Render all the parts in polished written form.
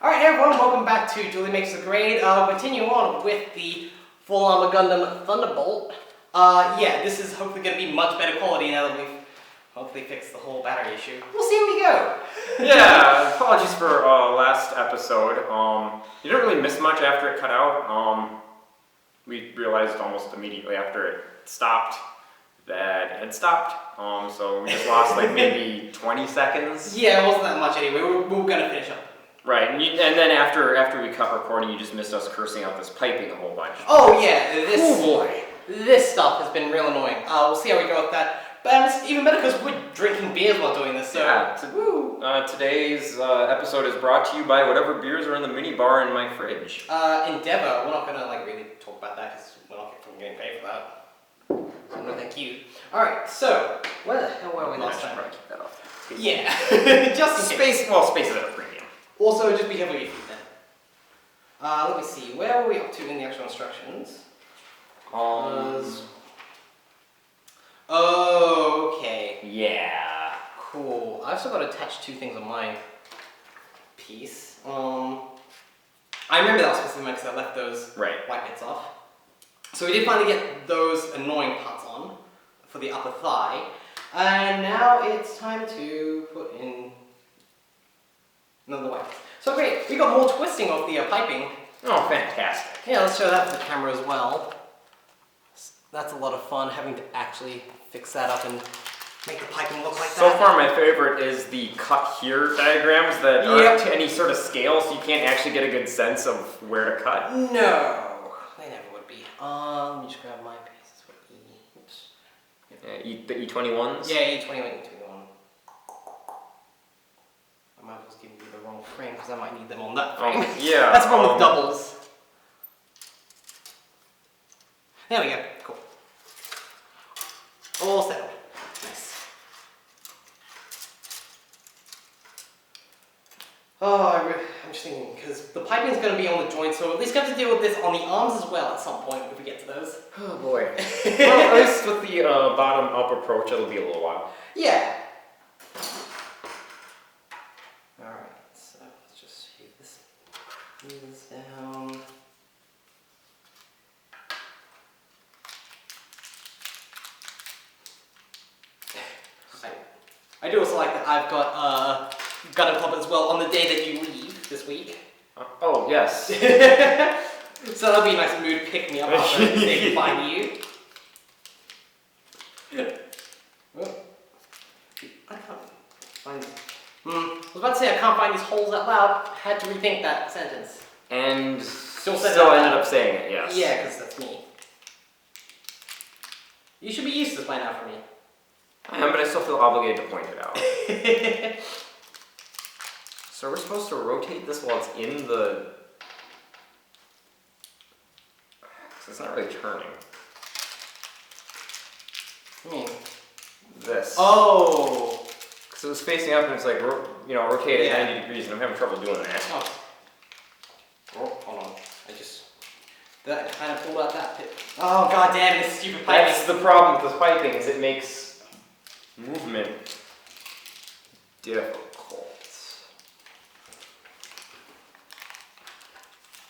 Alright everyone, welcome back to Julie Makes a Grade. Continue on with the Full Armor Gundam Thunderbolt. Yeah, this is hopefully going to be much better quality now that we've hopefully fixed the whole battery issue. We'll see where we go. Yeah, apologies for last episode. You didn't really miss much after it cut out. We realized almost immediately after it stopped that it had stopped. So we just lost like maybe 20 seconds. Yeah, it wasn't that much anyway. We were going to finish up. Right, and then after we cut recording, you just missed us cursing out this piping a whole bunch. Oh yeah, this stuff has been real annoying. We'll see how we go with that. But it's even better because we're drinking beers while doing this, so yeah. Today's episode is brought to you by whatever beers are in the mini bar in my fridge. Endeavor, we're not going to really talk about that because we're not getting paid for that. So no thank you. Alright, so, where the hell were we last time? Probably keep that off. Yeah, just in case. Space is at a premium. Also, just be careful with your feet then. Let me see, where were we up to in the actual instructions? Oh, okay. Yeah. Cool. I've still got to attach two things on my piece. I remember that was specific because I left those white bits off. So we did finally get those annoying parts on for the upper thigh. And now it's time to put in another white. So great, we got more twisting of the piping. Oh, fantastic. Yeah, let's show that to the camera as well. That's a lot of fun, having to actually fix that up and make the piping look like that. So far, my favorite is the cut here diagrams that aren't to any sort of scale, so you can't actually get a good sense of where to cut. No, they never would be. Let me just grab my pieces for E. Oops. The E21s? Yeah, E21, E21. I might as well give you the wrong frame because I might need them on that frame. Yeah. That's the problem with doubles. There we go. Cool. All settled. Nice. Oh, I'm just thinking, because the piping is going to be on the joint, so at least we have to deal with this on the arms as well at some point if we get to those. Oh boy. Well, at least with the bottom-up approach, it'll be a little while. Yeah. Alright, so let's just shave this down. I do also like that I've got Gundam Club as well on the day that you leave this week. Oh, yes. So that'll be a nice mood pick me up after they find you. Oh. I can't find. I was about to say I can't find these holes out loud. Had to rethink that sentence. And still ended up saying it, yes. Yeah, because that's me. You should be used to this by now for me. I am, but I still feel obligated to point it out. So we're supposed to rotate this while it's in the... So it's not really turning. I mean... This. Oh! Because it was facing up and it's like, rotate at 90 degrees and I'm having trouble doing that. Oh, hold on. That kind of pulled out that pit. Oh, god damn, this stupid piping. That's the problem with this piping, is it makes movement difficult.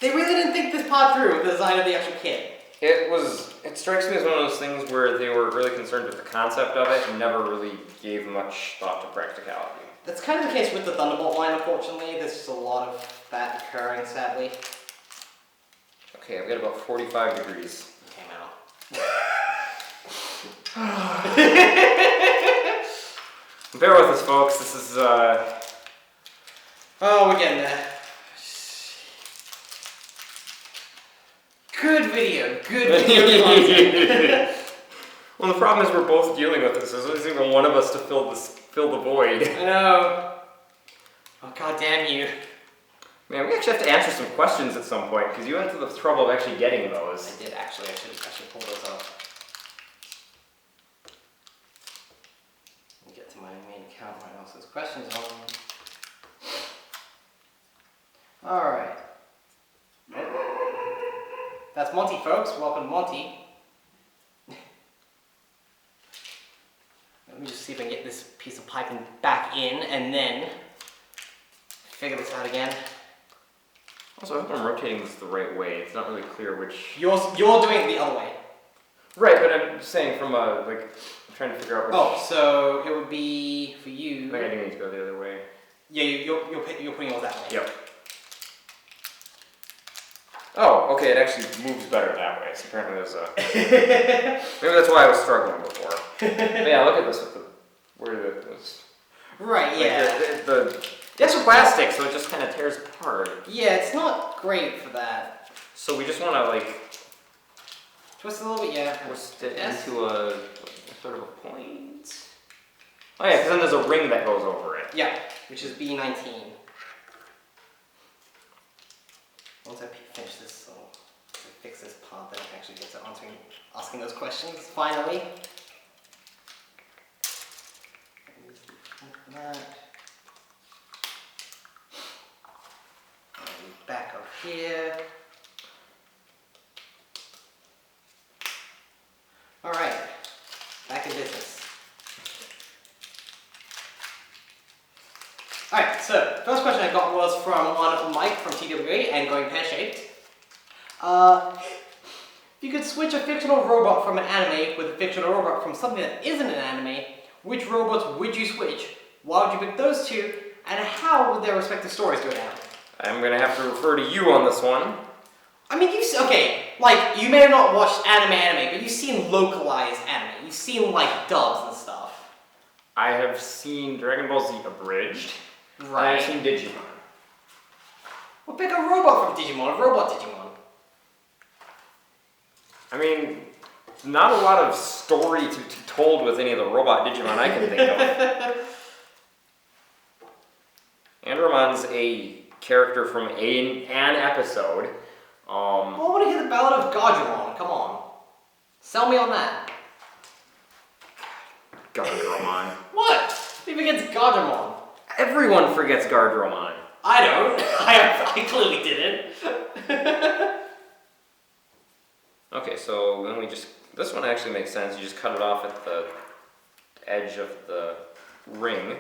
They really didn't think this part through with the design of the actual kit. It strikes me as one of those things where they were really concerned with the concept of it and never really gave much thought to practicality. That's kind of the case with the Thunderbolt line, unfortunately. There's just a lot of that occurring, sadly. Okay, I've got about 45 degrees. It came out. Bear with us, folks. This is, Oh, we're getting there. Good video content. Well, the problem is we're both dealing with this. There's even one of us to fill the void. I know. Oh, god damn you. Man, we actually have to answer some questions at some point, because you went through the trouble of actually getting those. I did actually. I should pull those up. Let me get to my main account right now, so there's questions on. Alright. That's Monty, folks. Welcome to Monty. Let me just see if I can get this piece of piping back in, and then figure this out again. Also, I hope I'm rotating this the right way. It's not really clear which... You're doing it the other way. Right, but I'm saying from a, like, I'm trying to figure out which... Oh, so it would be, for you... I do need to go the other way. Yeah, you're putting yours that way. Yep. Oh, okay, it actually moves better that way. So apparently there's a... Maybe that's why I was struggling before. But yeah, look at this with the... Where it was... Right, like yeah. It's plastic, so it just kind of tears apart. Yeah, it's not great for that. So we just want to, like... Twist it a little bit, yeah. Twist it into a sort of a point. Oh yeah, because then there's a ring that goes over it. Yeah, which is B19. Once I finish this, I'll fix this part, then I can actually get to asking those questions, finally. That. And back up here. Alright, back in business. Alright, so first question I got was from one Mike from TWA and going pear-shaped. If you could switch a fictional robot from an anime with a fictional robot from something that isn't an anime, which robots would you switch? Why would you pick those two? And how would their respective stories go down? I'm going to have to refer to you on this one. I mean, like, you may have not watched anime, but you've seen localized anime. You've seen, like, dubs and stuff. I have seen Dragon Ball Z abridged. Right. I've seen Digimon. Well, pick a robot from Digimon, a robot Digimon. I mean, not a lot of story to told with any of the robot Digimon I can think of. Andromon's a character from an episode. Well, I want to hear the Ballad of Gardromon. Come on. Sell me on that. Gardromon. What? Who forgets Gardromon? Everyone forgets Gardromon. I don't. I clearly didn't. Okay, so then we just... This one actually makes sense. You just cut it off at the edge of the ring.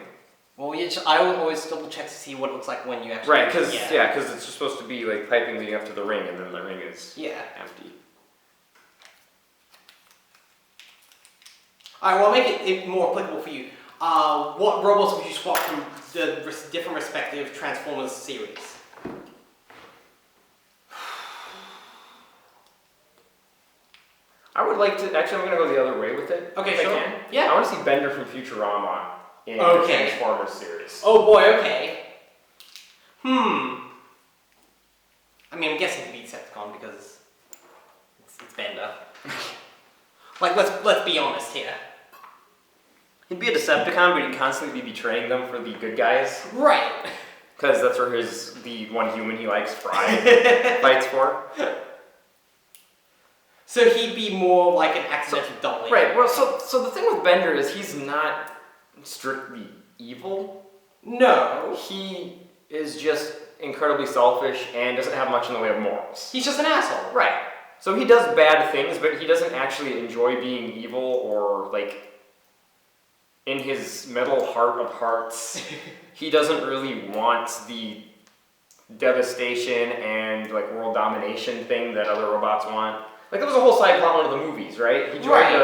Well, I will always double check to see what it looks like when you actually... Right, because it's just supposed to be like piping leading up to the ring, and then the ring is empty. Alright, well, I'll make it more applicable for you. What robots would you swap from the different respective Transformers series? I would like to... Actually, I'm going to go the other way with it. Okay, sure. Yeah. I want to see Bender from Futurama in the Transformers series. Oh boy, okay. I mean, I'm guessing it'd be Decepticon because it's Bender. Like, let's be honest here. He'd be a Decepticon, but he'd constantly be betraying them for the good guys. Right. Because that's where the one human he likes, Fry, fights for. So he'd be more like an accidental doubling. Right, well, so the thing with Bender is he's not strictly evil. No. He is just incredibly selfish and doesn't have much in the way of morals. He's just an asshole. Right. So he does bad things, but he doesn't actually enjoy being evil or, like, in his metal heart of hearts, he doesn't really want the devastation and, like, world domination thing that other robots want. Like, there was a whole side plot in one of the movies, right? He joined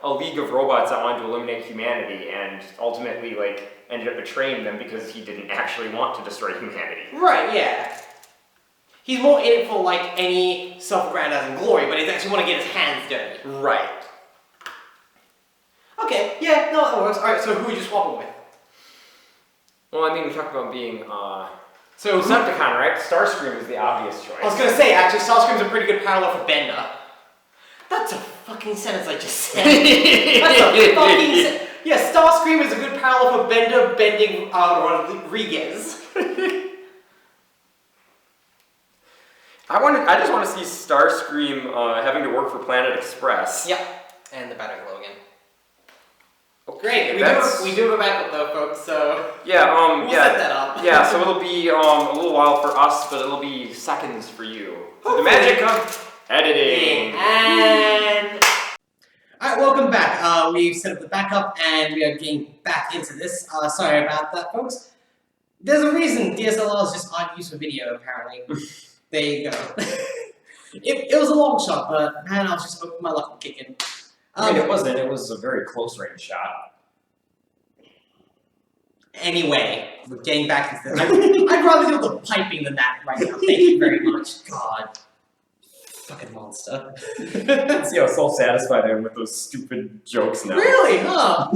a league of robots that wanted to eliminate humanity and ultimately, like, ended up betraying them because he didn't actually want to destroy humanity. Right, yeah. He's more in it for, like, any self-aggrandizing glory, but he actually want to get his hands dirty. Right. Okay, yeah, no, that works. Alright, so who would you swap him with? Well, I mean, we talked about being, so Decepticon, right? Starscream is the obvious choice. I was gonna say, actually, Starscream's a pretty good parallel for Bender. That's a fucking sentence I just said. That's a fucking sentence. Yeah, Starscream is a good parallel for Bender bending Rodriguez. I just want to see Starscream having to work for Planet Express. Yeah, and the battery low again. Great. We do have a backup though, folks. So yeah, we'll set that up. Yeah, so it'll be a little while for us, but it'll be seconds for you. The magic of editing. And alright, welcome back. We've set up the backup and we are getting back into this. Sorry about that, folks. There's a reason DSLRs just aren't used for video, apparently. There you go. it was a long shot, but man, I was just hoping my luck would kick in. I mean, it wasn't. It was a very close range shot. Anyway, we're getting back to this. I'd rather do the piping than that right now. Thank you very much. God. Fucking monster. See how self-satisfied I am with those stupid jokes now. Really? Huh?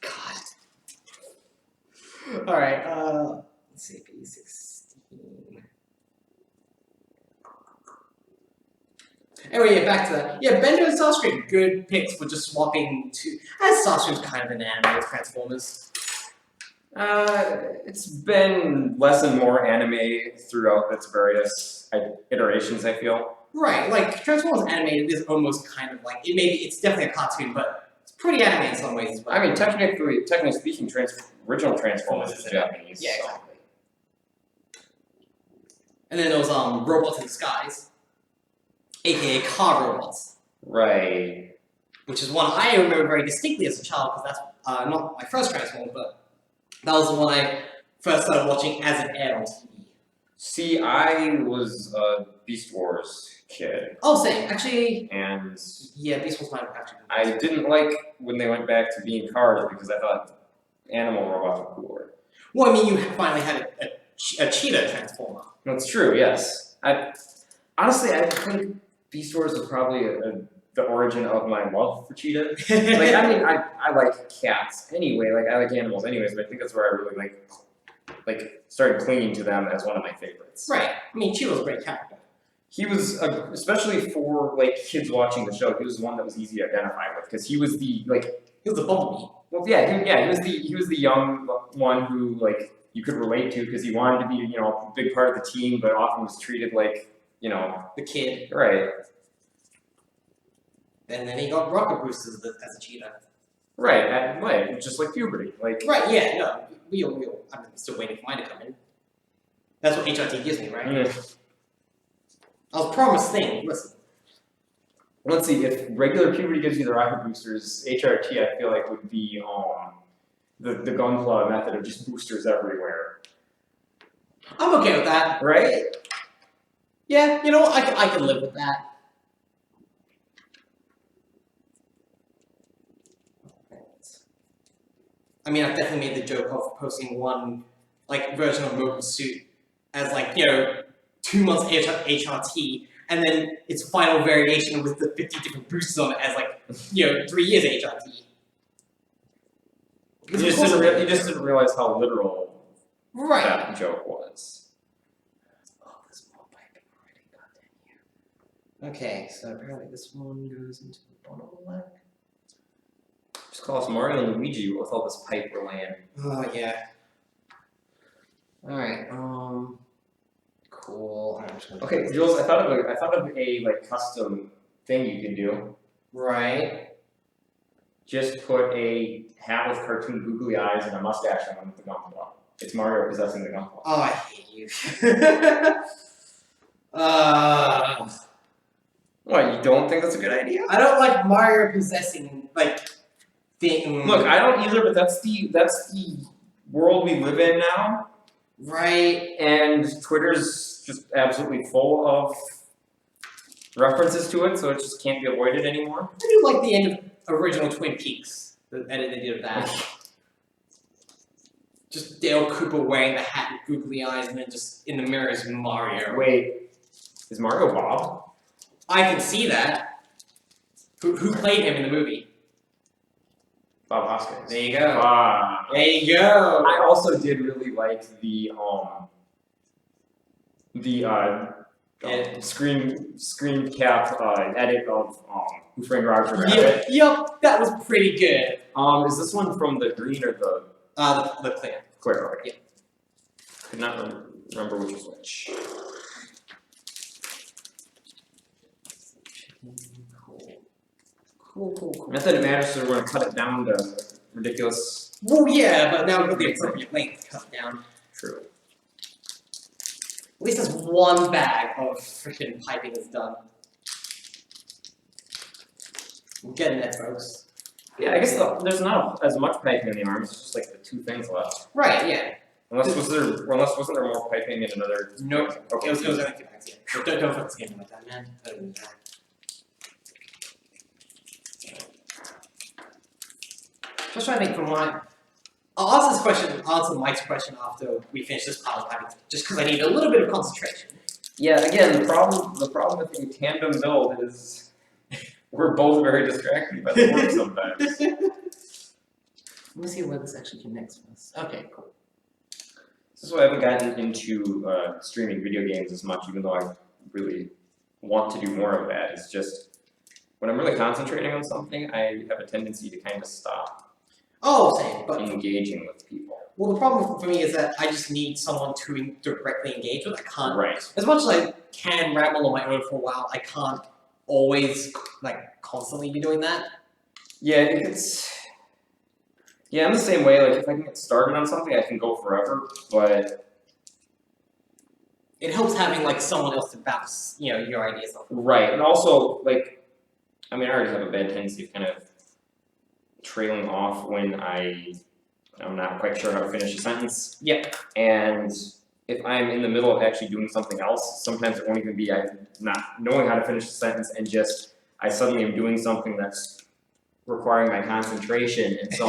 God. Alright, let's see, P16. Anyway, yeah, back to that. Yeah, Bender and Starscream, good picks for just swapping to... As Starscream's kind of an anime with Transformers. It's been less and more anime throughout its various iterations, I feel. Right, like, Transformers animated is almost kind of like... It's definitely a cartoon, but it's pretty anime in some ways as well. I mean, technically speaking, original Transformers is Japanese. Yeah, exactly. And then there was Robots in Disguise. AKA car robots. Right. Which is one I remember very distinctly as a child, because that's not my first Transformer, but that was the one I first started watching as it aired on TV. See, I was a Beast Wars kid. Oh, same. Actually, and yeah, Beast Wars might have actually been. I didn't like when they went back to being cars because I thought animal robots were cooler. Well, I mean, you finally had a cheetah Transformer. That's true, yes. Honestly, I think Beast Wars is probably the origin of my love for cheetahs. Like, I mean, I like cats anyway, like, I like animals anyways, but I think that's where I really, like started clinging to them as one of my favorites. Right. I mean, Cheetah's a great character. He was, especially for, like, kids watching the show, he was one that was easy to identify with, because he was the, like... He was a bumblebee. Well, yeah, he was the young one who, like, you could relate to, because he wanted to be, you know, a big part of the team, but often was treated like, you know... The kid. Right. And then he got rocket boosters as a cheetah. Right, just like puberty. Like, right, yeah, no. I'm still waiting for mine to come in. That's what HRT gives me, right? Mm. I was promised thing, listen. Let's see, if regular puberty gives you the rocket boosters, HRT I feel like would be the Gunpla method of just boosters everywhere. I'm okay with that. Right? Yeah, you know what, I can live with that. I mean, I've definitely made the joke of posting one, like, version of Mobile Suit as, like, you know, 2 months HRT, and then its final variation with the 50 different boosters on it as, like, you know, 3 years HRT. You just didn't realize how literal that joke was. Oh, there's more piping already. Goddamn you. Okay, so apparently this one goes into the bottom of the leg. Just call us Mario and Luigi with all this pipe we're laying. Oh, yeah. Alright, cool. Okay, Jules, I thought of a like custom thing you can do. Right. Just put a hat with cartoon googly eyes and a mustache on with the Gunpla. It's Mario possessing the Gunpla. Oh, I hate you. What, you don't think that's a good idea? I don't like Mario possessing, like, thing. Look, I don't either, but that's the world we live in now. Right. And Twitter's just absolutely full of references to it, so it just can't be avoided anymore. I do like the end of original Twin Peaks, the edit they did of that. Just Dale Cooper wearing the hat with googly eyes, and then just in the mirror is Mario. Wait, is Mario Bob? I can see that. Who played him in the movie? Bob Hoskins. There you go. There you go. I also did really like the screen cap edit of Who Framed Roger Rabbit. Yep, that was pretty good. Is this one from the green or the clear? Clear, okay. Yeah. Could not remember which was which. Cool. Not that it matters, so we're going to cut it down to ridiculous. Well, yeah, but now we've got the appropriate length to cut down. True. At least there's one bag of freaking piping is done. We're getting there, folks. Yeah, I guess there's not as much piping in the arms, it's just like the 2 things left. Right, yeah. Unless wasn't there more piping in another? Nope. Okay. It was only 2 packs, yeah. So don't fuck this game like that, man. I don't do that. Just trying to think from my. I'll answer Mike's question after we finish this part of piping, just because I need a little bit of concentration. Yeah, again, the problem with the tandem build is we're both very distracted by the work sometimes. Let me see where this actually connects with us. Okay, cool. This is why I haven't gotten into streaming video games as much, even though I really want to do more of that. It's just when I'm really concentrating on something, I have a tendency to kind of stop. Oh, same. But engaging with people. Well, the problem for me is that I just need someone to directly engage with. I can't. Right. As much as I can ramble on my own for a while, I can't always constantly be doing that. Yeah, I think it's. Yeah, I'm the same way. Like, if I can get started on something, I can go forever, but it helps having someone else to bounce, your ideas off. Right, and also I already have a bad tendency of kind of trailing off when I'm not quite sure how to finish a sentence. Yep. And if I'm in the middle of actually doing something else, sometimes it won't even be I'm not knowing how to finish the sentence and just I suddenly am doing something that's requiring my concentration, and so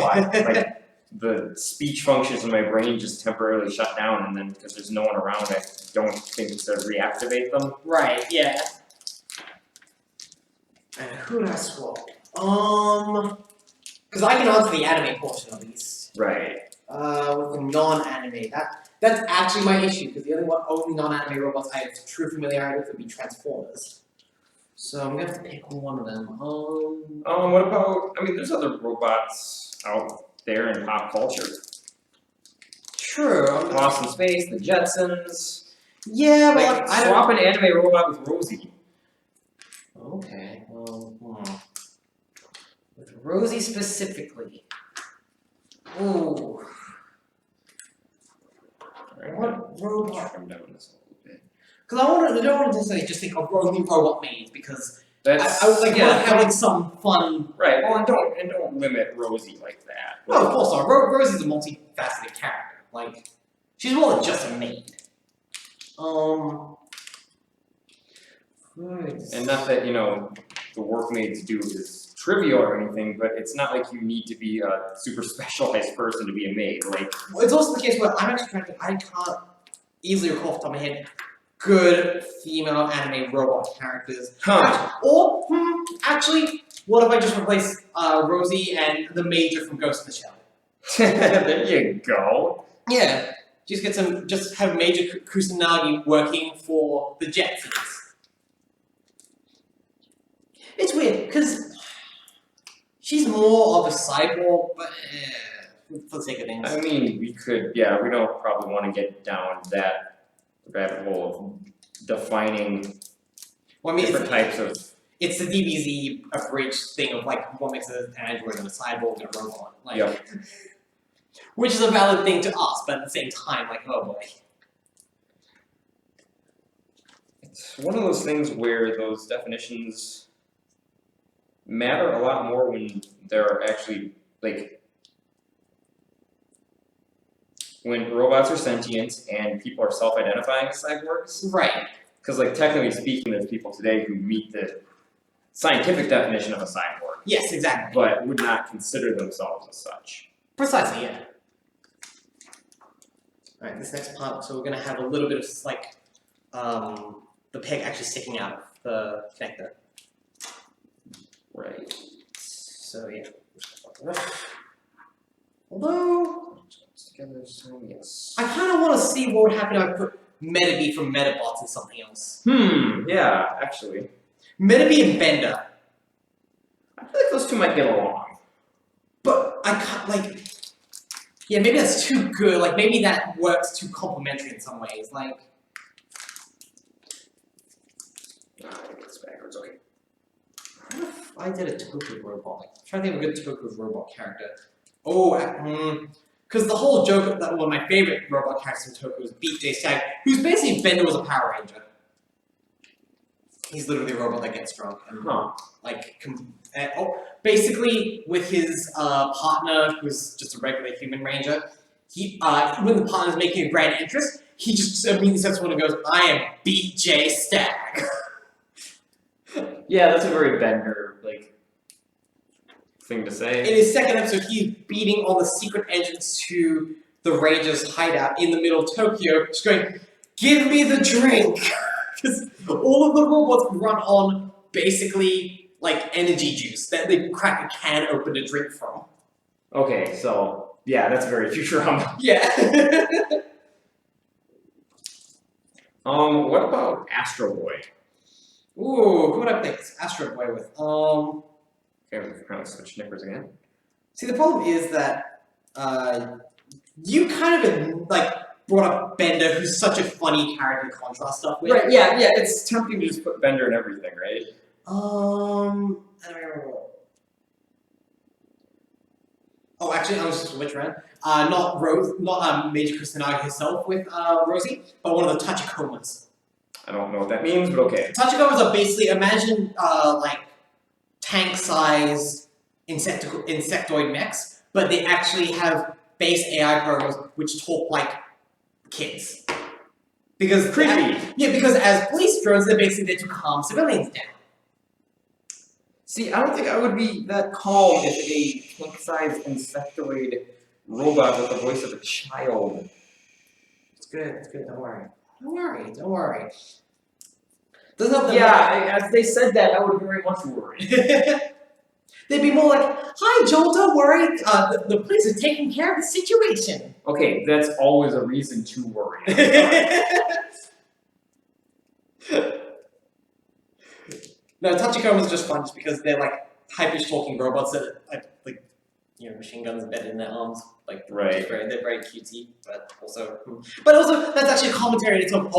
the speech functions in my brain just temporarily shut down, and then because there's no one around, I don't think to reactivate them. Right. Yeah. And who did I swap? Because I can answer the anime portion at least. Right. With the non-anime, that's actually my issue because the only non-anime robots I have true familiarity with would be Transformers. So I'm gonna have to pick one of them. What about? There's other robots out there in pop culture. True. Lost in Space, the Jetsons. Yeah, but I swap an anime robot with Rosie. Okay. With Rosie specifically. Ooh. What robot? I'm down this a little bit. Because I don't want to necessarily just think of only robot made because I was having some fun. Right. Well, and don't limit Rosie like that. No, of course not. Rosie's a multifaceted character. She's more than just a maid. And not that the work maids do is trivial or anything, but it's not like you need to be a super specialized person to be a maid. Well, it's also the case where I'm actually trying to. I can't easily recall off the top of my head good female anime robot characters. Huh. Actually, what if I just replace Rosie and the Major from Ghost in the Shell? There you go. Yeah. Just have Major Kusanagi working for the Jetsons. It's weird, because she's more of a cyborg, but for the sake of things. We could, we don't probably want to get down that rabbit hole of defining different types of... It's the DBZ abridged thing of what makes an android and a cyborg and a robot. Yep. Which is a valid thing to ask, but at the same time, oh boy. It's one of those things where those definitions matter a lot more when they're actually, when robots are sentient and people are self-identifying as cyborgs. Right. Because, technically speaking, there's people today who meet the scientific definition of a cyborg. Yes, exactly. But would not consider themselves as such. Precisely, yeah. Alright, this next part, so we're going to have a little bit of, the peg actually sticking out of the connector. Right. So, yeah. Although, yes. I kind of want to see what would happen if I put Metabee from Metabots in something else. Yeah, actually. Metabee and Bender. I feel like those two might get along. But I can't, yeah, maybe that's too good. Maybe that works too complementary in some ways. I think it's backwards, okay. What if I did a Toku robot? I'm trying to think of a good Toku robot character. Oh, because the whole joke that one of my favorite robot characters in Toku is Beat J Stag, who's basically Bender was a Power Ranger. He's literally a robot that gets drunk and basically with his partner, who's just a regular human ranger, when the partner's making a grand entrance, he just immediately steps forward and goes, "I am BJ Stagg." Yeah, that's a very Bender thing to say. In his second episode, he's beating on the secret entrance to the Rangers' hideout in the middle of Tokyo, just going, "Give me the drink," because all of the robots run on basically energy juice that they crack a can open to drink from. Okay, so yeah, that's very Futurama. Yeah. What about Astro Boy? Ooh, who would I pick Astro Boy with? Okay, we've kind of switched nippers again. See, the problem is that you kind of brought up Bender, who's such a funny character to contrast stuff with. Right, yeah, it's tempting to just put Bender in everything, right? I don't remember what. Oh, actually, I was just switch around. Not Rose, not Major Kusanagi herself with Rosie, but one of the Tachikomas. I don't know what that means, but okay. Tachikomas are basically, imagine tank-sized insectoid mechs, but they actually have base AI programs which talk like kids. Because creepy. Because as police drones, they're basically there to calm civilians down. See, I don't think I would be that calm if a tank-sized insectoid robot with the voice of a child. It's good, don't worry. Don't worry. Doesn't help them. Yeah, as they said that, I would very much worry. They'd be more like, "Hi, Joel, don't worry. The police are taking care of the situation." Okay, that's always a reason to worry. No, Tachikomas are just fun just because they're high-pitched talking robots that machine guns embedded in their arms. Right. They're very cutesy, but also that's actually a commentary of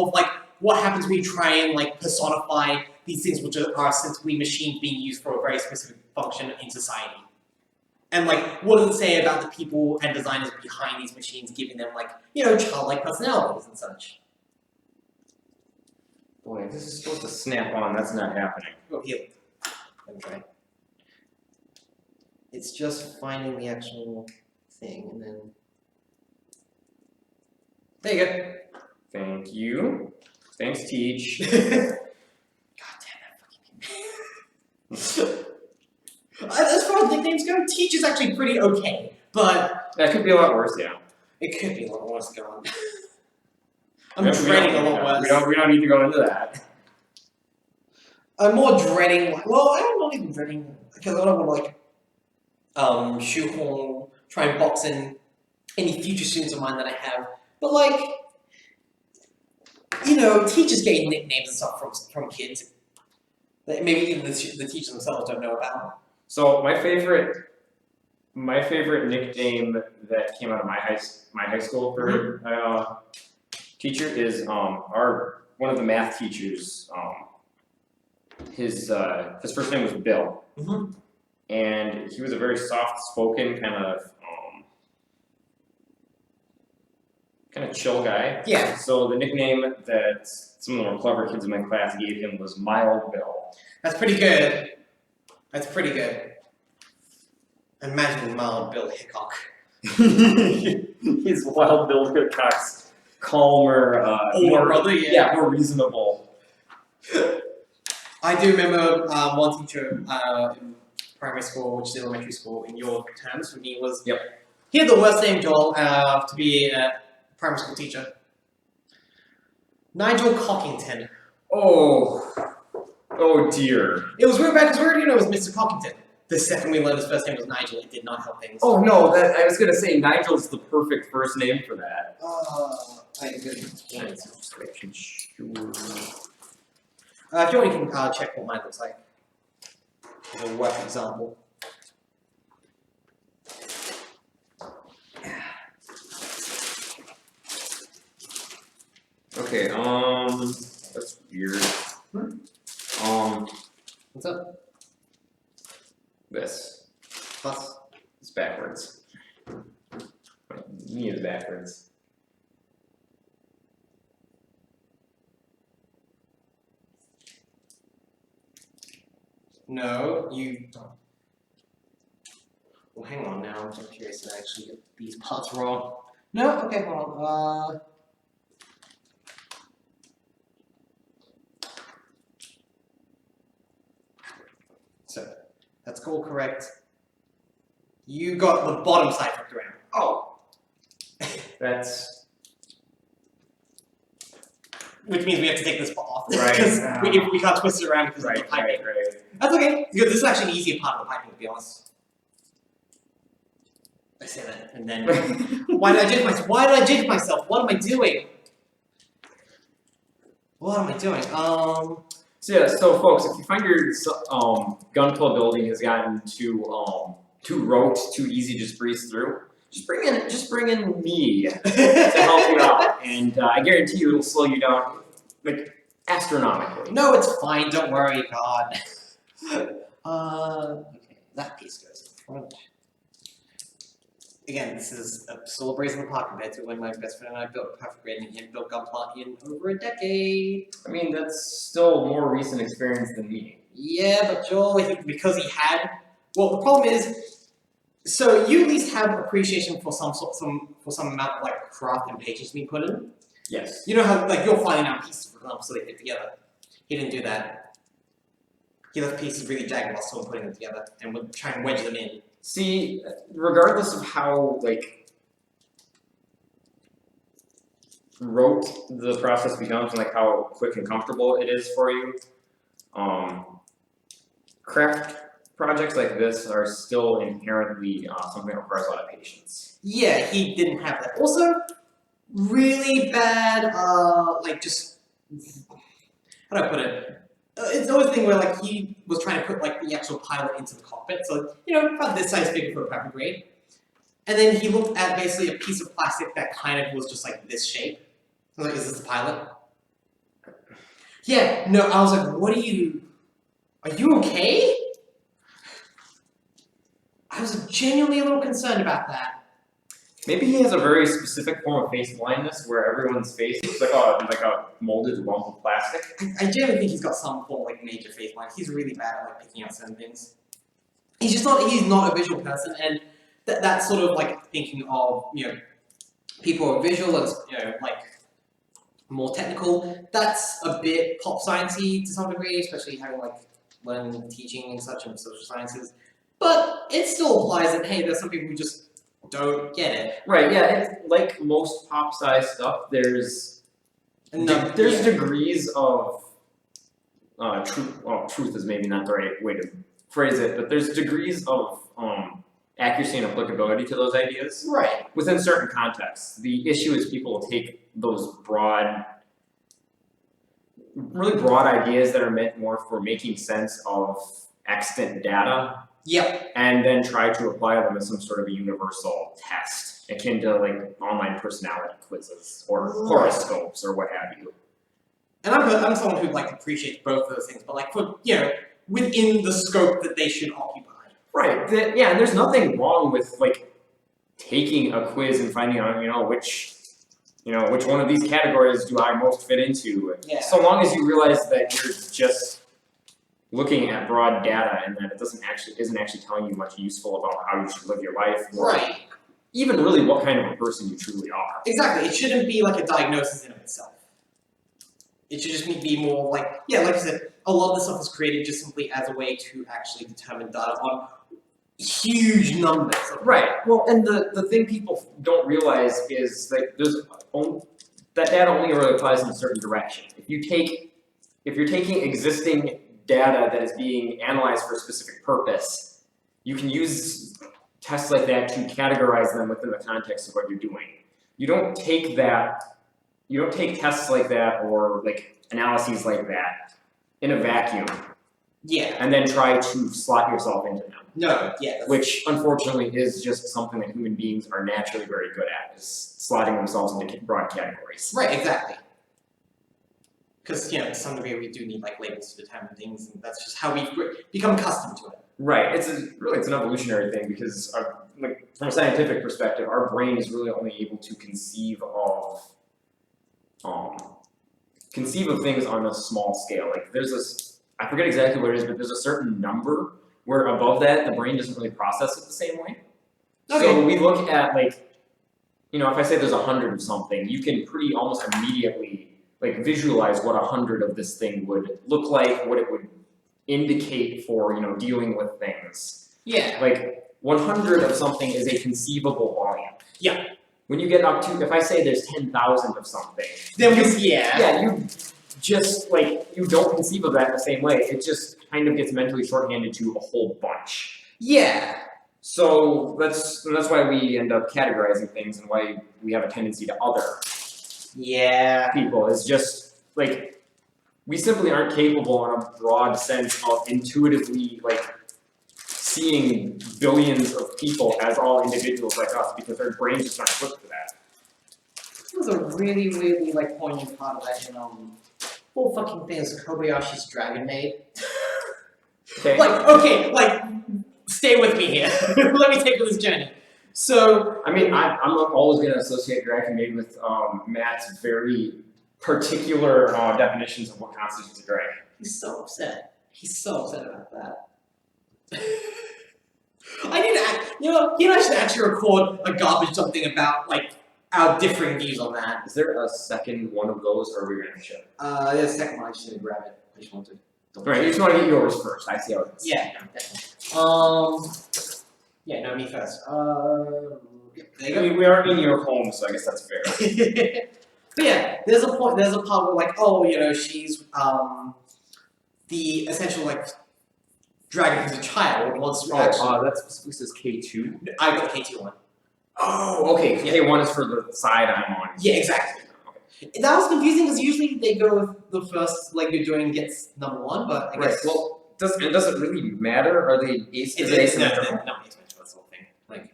what happens when you try and personify these things which are essentially machines being used for a very specific function in society. And what does it say about the people and designers behind these machines, giving them childlike personalities and such. Boy, this is supposed to snap on. That's not happening. Oh, here. Let me try. It's just finding the actual thing, and then... There you go. Thank you. Thanks, Teach. God damn that fucking name. As far as nicknames go, Teach is actually pretty okay, but... That could be a lot worse, yeah. It could be a lot worse going. I'm dreading a lot worse. We don't need to go into that. I'm more dreading, I'm not even dreading, because I don't want to, shoehorn, try and box in any future students of mine that I have. But, teachers getting nicknames and stuff from kids that maybe even the teachers themselves don't know about. So my favorite nickname that came out of my high school for teacher is one of the math teachers. His first name was Bill, and he was a very soft-spoken kind of chill guy. Yeah. So the nickname that some of the more clever kids in my class gave him was Mild Bill. That's pretty good. Imagine Mild Bill Hickok. He's Wild Bill Hickok's calmer, more reasonable. I do remember one teacher in primary school, which is elementary school, in your terms for me was, he had the worst name, Joel, to be a primary school teacher. Nigel Cockington. Oh dear. It was weird because we already know it was Mr. Cockington. The second we learned his first name was Nigel, it did not help things. Oh no, I was gonna say Nigel's the perfect first name for that. I agree. If you want, you can check what mine looks like. As a work example. Okay, that's weird. What's up? This. Plus. It's backwards. My knee is backwards. No, you don't. Well, hang on now. I'm so curious to actually get these parts wrong. No? Okay, hold on. So, that's all correct. You got the bottom side flipped around. Oh. That's... Which means we have to take this off. Right. Because we can't twist it around because of the piping. Right. That's okay, because this is actually an easier part of the piping, to be honest. I say that, and then... Why did I jinx myself? What am I doing? What am I doing? So folks, if you find your gunpla building has gotten too rote, too easy to just breeze through, just bring in me to help you out, and I guarantee you it'll slow you down like astronomically. No, it's fine. Don't worry, God. Okay, that piece goes in front. Again, this is still a brazen apart compared to when my best friend and I built Perfect Grade and he built Gunpla in over a decade. I mean, that's still more recent experience than me. Yeah, but Joel, because he had... Well, the problem is, so you at least have appreciation for some amount of like craft and patience being put in. Yes. You know how like you're finding out pieces, for example, so they fit together. He didn't do that. He left pieces really jagged while still putting them together and would try and wedge them in. See, regardless of how like rote the process becomes and like how quick and comfortable it is for you, craft projects like this are still inherently something that requires a lot of patience. Yeah, he didn't have that. Also, really bad, like just, how do I put it? It's always a thing where like he was trying to put like the actual pilot into the cockpit, so you know, about this size figure for a Perfect Grade. And then he looked at basically a piece of plastic that kind of was just like this shape. I was like, is this the pilot? Yeah, no, I was like, are you okay? I was genuinely a little concerned about that. Maybe he has a very specific form of face blindness where everyone's face is like a molded lump of plastic. I genuinely think he's got some form of like major face blindness. He's really bad at like picking out certain things. He's not a visual person, and that's sort of like thinking of, you know, people who are visual as, you know, like more technical. That's a bit pop sciencey to some degree, especially having like learned teaching and such in social sciences. But it still applies that, hey, there's some people who just don't get it. Right, yeah, it's like most pop size stuff, there's degrees of truth. Well, truth is maybe not the right way to phrase it, but there's degrees of accuracy and applicability to those ideas. Right. Within certain contexts. The issue is people will take those really broad ideas that are meant more for making sense of extant data. Yep. And then try to apply them as some sort of a universal test, akin to like online personality quizzes or horoscopes or what have you. And I'm someone who like appreciates both of those things, but like for, you know, within the scope that they should occupy. Right. Yeah, and there's nothing wrong with like taking a quiz and finding out, which one of these categories do I most fit into. Yeah. So long as you realize that you're just looking at broad data and that it isn't actually telling you much useful about how you should live your life, or right. even really what kind of a person you truly are. Exactly. It shouldn't be like a diagnosis in of itself. It should just be more like, yeah, like I said, a lot of the stuff is created just simply as a way to actually determine data on huge numbers. Right. Well, and the thing people don't realize is that that data only really applies in a certain direction. If you're taking existing data that is being analyzed for a specific purpose, you can use tests like that to categorize them within the context of what you're doing. You don't take tests like that or like analyses like that in a vacuum. Yeah. And then try to slot yourself into them. No, yeah. Which unfortunately is just something that human beings are naturally very good at, is slotting themselves into broad categories. Right, exactly. Because, to some degree we do need like labels to determine things, and that's just how we've become accustomed to it. Right. It's an evolutionary thing because from a scientific perspective, our brain is really only able to conceive of things on a small scale. Like there's I forget exactly what it is, but there's a certain number where above that the brain doesn't really process it the same way. Okay. So we look at you know, if I say there's 100 of something, you can pretty almost immediately like visualize what 100 of this thing would look like, what it would indicate for, you know, dealing with things. Yeah. Like 100 of something is a conceivable volume. Yeah. When you get up to, if I say there's 10,000 of something, then you just like, you don't conceive of that the same way. It just kind of gets mentally shorthanded to a whole bunch. Yeah. So that's why we end up categorizing things and why we have a tendency to other people. Is just like we simply aren't capable in a broad sense of intuitively like seeing billions of people as all individuals like us because our brains just aren't equipped for that. It was a really, really like poignant part of that in whole fucking thing is Kobayashi's Dragon Maid. Okay. Like stay with me here. Let me take you on this journey. So I mean, I'm always going to associate Dragon Maid with Matt's very particular definitions of what constitutes a dragon. He's so upset. He's so upset about that. I need to, you know, he and I should actually record a garbage something about like our differing views on that. Is there a second one of those, or are we going to show? There's a second one. I just need to grab it. I just want to. Right, you just want to get yours first. I see how it is. Yeah, no, definitely. Yeah, no, me first. There you go. I mean, we are in your home, so I guess that's fair. But yeah, there's a part where like, oh, you know, she's the essential like dragon who's a child wants to that specifically says K2? I got the K2 one. Oh, okay. Yeah. K1 is for the side I'm on. Yeah, exactly. Okay. That was confusing because usually they go with the first leg you're doing gets number one, but I guess well, does it really matter? Are they asymmetrical? No, asymmetrical. That's the whole thing. Like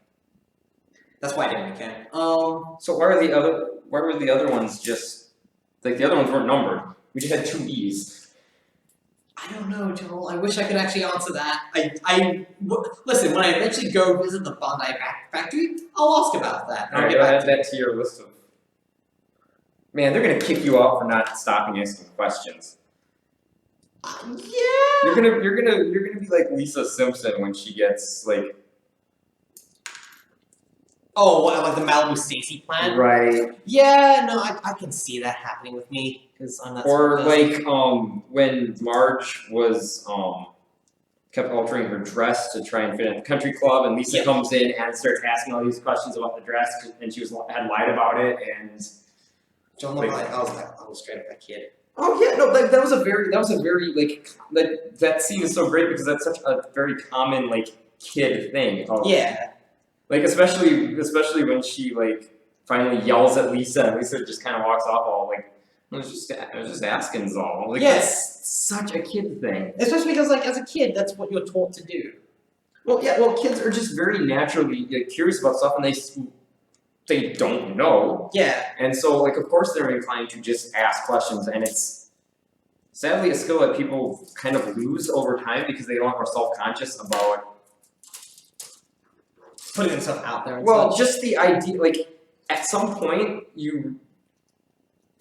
that's why I didn't make it. So why were the other ones just like the other ones weren't numbered? We just had 2 E's. I don't know, Joel. I wish I could actually answer that. Listen, when I eventually go visit the Bandai factory, I'll ask about that. Alright, I'll add that to your list of. Man, they're gonna kick you out for not stopping asking questions. Yeah. You're gonna be like Lisa Simpson when she gets like. Oh, what, like the Malibu Stacy plan? Right. Yeah, no, I can see that happening with me because I'm not. Or like when Marge was kept altering her dress to try and fit at the country club, and Lisa comes in and starts asking all these questions about the dress, and she had lied about it, and. John, like, I was straight up that kid. Oh yeah, no, like that was a very like that scene is so great because that's such a very common like kid thing. Yeah. Like especially when she like finally yells at Lisa and Lisa just kind of walks off all like I was just asking Zal. Like yes, such a kid thing. Especially because like as a kid that's what you're taught to do. Well, kids are just very naturally curious about stuff and they don't know. Yeah. And so like of course they're inclined to just ask questions and it's sadly a skill that people kind of lose over time because they are more self-conscious about putting themselves out there. Well, just the idea, like, at some point, you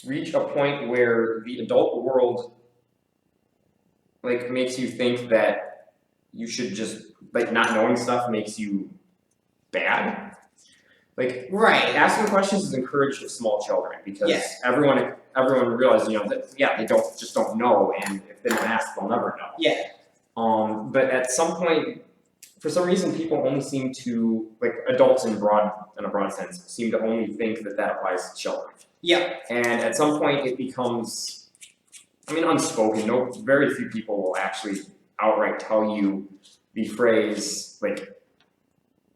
reach a point where the adult world, like, makes you think that you should just, like, not knowing stuff makes you bad. Like, right. Asking questions is encouraged of small children because everyone realizes, you know, that, they don't know, and if they don't ask, they'll never know. Yeah. But at some point, for some reason, people only seem to, like adults in a broad sense, seem to only think that applies to children. Yeah. And at some point, it becomes, I mean, unspoken. Very few people will actually outright tell you the phrase, like,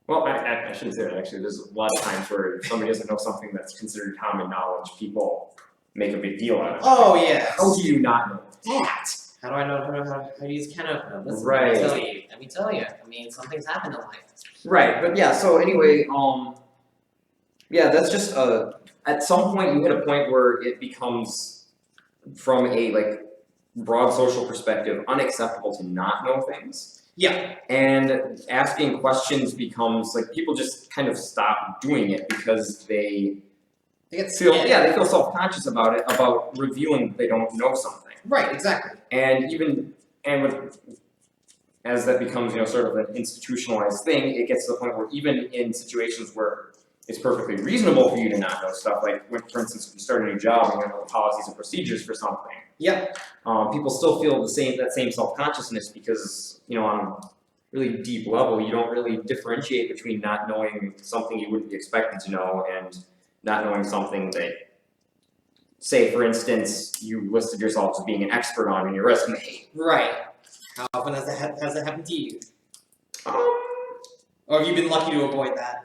well, I shouldn't say that actually. There's a lot of times where if somebody doesn't know something that's considered common knowledge, people make a big deal out of it. Oh, yeah. How do you not know that? How do I know how to use Canopy? Listen, right. Let me tell you. I mean, something's happened in life. Right, but yeah, so anyway, that's just, at some point you hit a point where it becomes, from a, like, broad social perspective, unacceptable to not know things. Yeah. And asking questions becomes, like, people just kind of stop doing it because they feel self-conscious about it, about revealing that they don't know something. Right, exactly. And as that becomes, sort of an institutionalized thing, it gets to the point where even in situations where it's perfectly reasonable for you to not know stuff. Like, when, for instance, if you start a new job and you know the policies and procedures for something. Yep. People still feel that same self-consciousness because, you know, on a really deep level, you don't really differentiate between not knowing something you wouldn't be expected to know and not knowing something that, say, for instance, you listed yourself as being an expert on in your resume. Right. How often has that happened to you? Or have you been lucky to avoid that?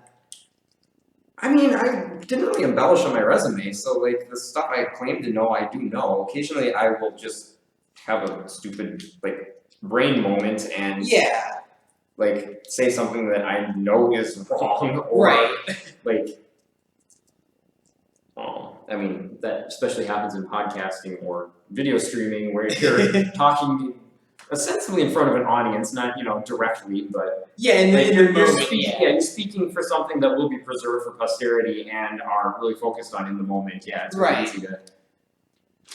I mean, I didn't really embellish on my resume, so like the stuff I claim to know, I do know. Occasionally, I will just have a stupid like brain moment and like say something that I know is wrong, or like, I mean that especially happens in podcasting or video streaming where you're talking ostensibly in front of an audience, not directly, but and like you're speaking, you're speaking for something that will be preserved for posterity and are really focused on in the moment. Yeah, it's really easy to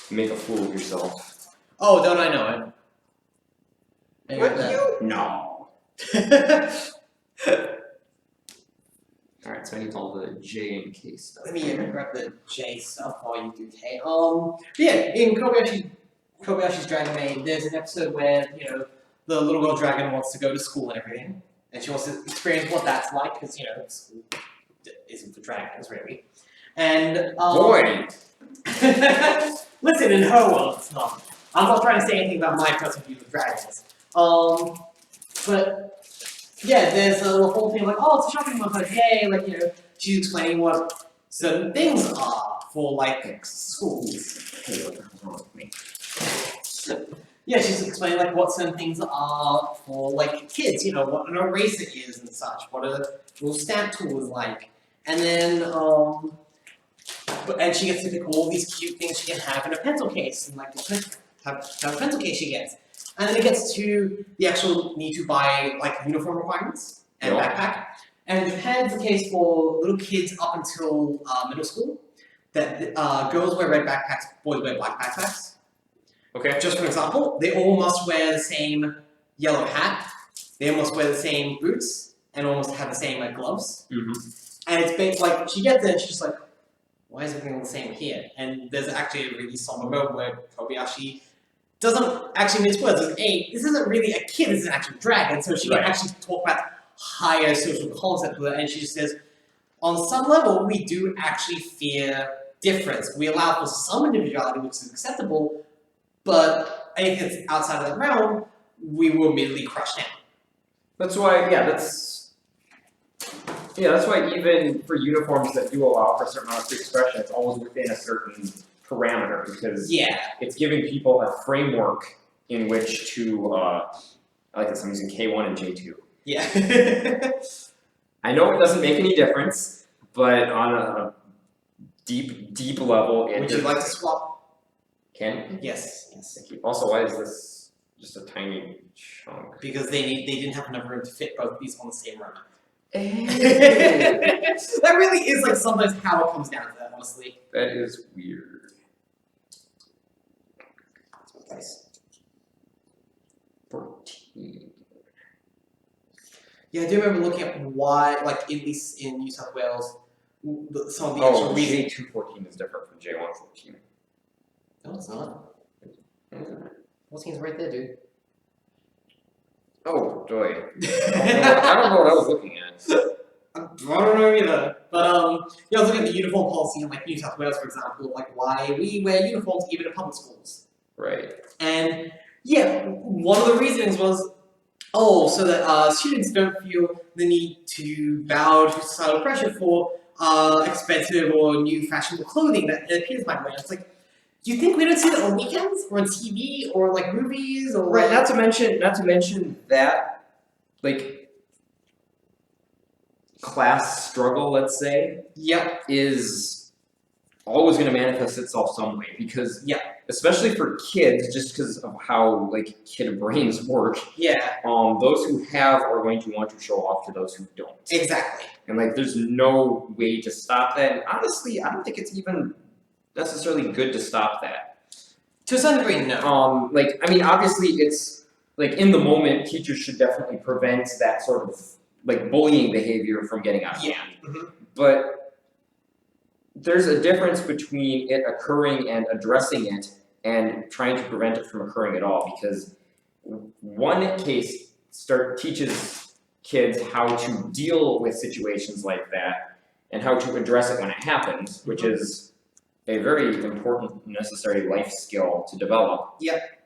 make a fool of yourself. Oh, don't I know it? What you? No. All right, so I need all the J and K stuff. Let me grab the J stuff while you do K. In Kobayashi's Dragon Maid, there's an episode where, the little girl dragon wants to go to school and everything. And she wants to experience what that's like, because, school isn't for dragons, really. And, Boy! Listen, in her world, it's not. I'm not trying to say anything about my personal views of dragons. But, yeah, there's a whole thing like, oh, it's a shopping month, like, yay, like, she's explaining what certain things are for, like, schools. Hey, what the hell's wrong with me? Yeah, she's explaining like what certain things are for like kids, what an eraser is and such, what a little stamp tool is like. And then and she gets to pick all these cute things she can have in a pencil case and like have a pencil case she gets. And then it gets to the actual need to buy like uniform requirements and backpack. And Japan's the case for little kids up until middle school, that girls wear red backpacks, boys wear black backpacks. Okay. Just for example, they all must wear the same yellow hat, they all must wear the same boots, and almost have the same gloves. Mm-hmm. And it's based like, she gets there and she's just like, why is everything the same here? And there's actually a really somber moment where Kobayashi doesn't actually mince words. Like, hey, this isn't really a kid, this is an actual dragon, so she can actually talk about higher social concepts with it, and she just says, on some level, we do actually fear difference. We allow for some individuality, which is acceptable, but anything that's outside of that realm, we will immediately crush down. That's why, that's why even for uniforms that do allow for a certain amount of free expression, it's always within a certain parameter, because it's giving people a framework in which to, I like this, I'm using K1 and J2. Yeah. I know it doesn't make any difference, but on a deep level, it would you like to swap? Can? Yes. Thank you. Also, why is this just a tiny chunk? Because they didn't have enough room to fit both of these on the same run. That really is like sometimes how it comes down to that, honestly. That is weird. Nice. 14. Yeah, I do remember looking at why, like at least in New South Wales, some of the actual reasons. J214 is different from J114. No, it's not. 14 is right there, dude. Oh, joy. I don't know what I was looking at. I don't know either. But I was looking at the uniform policy in like New South Wales, for example, like why we wear uniforms even in public schools. Right. And yeah, one of the reasons was, so that students don't feel the need to bow to societal pressure for expensive or new fashionable clothing that their peers might wear. It's like, do you think we don't see that on weekends or on TV or like movies or right? Not to mention that like class struggle, let's say, is always going to manifest itself some way, because especially for kids, just because of how like kid brains work. Those who have are going to want to show off to those who don't. Exactly. And like, there's no way to stop that. And honestly, I don't think it's even necessarily good to stop that. To some degree, no. Like, I mean, obviously it's, like, in the moment, teachers should definitely prevent that sort of, like, bullying behavior from getting out of hand. Mm-hmm. But there's a difference between it occurring and addressing it and trying to prevent it from occurring at all, because one case teaches kids how to deal with situations like that and how to address it when it happens, which is a very important, necessary life skill to develop. Yep.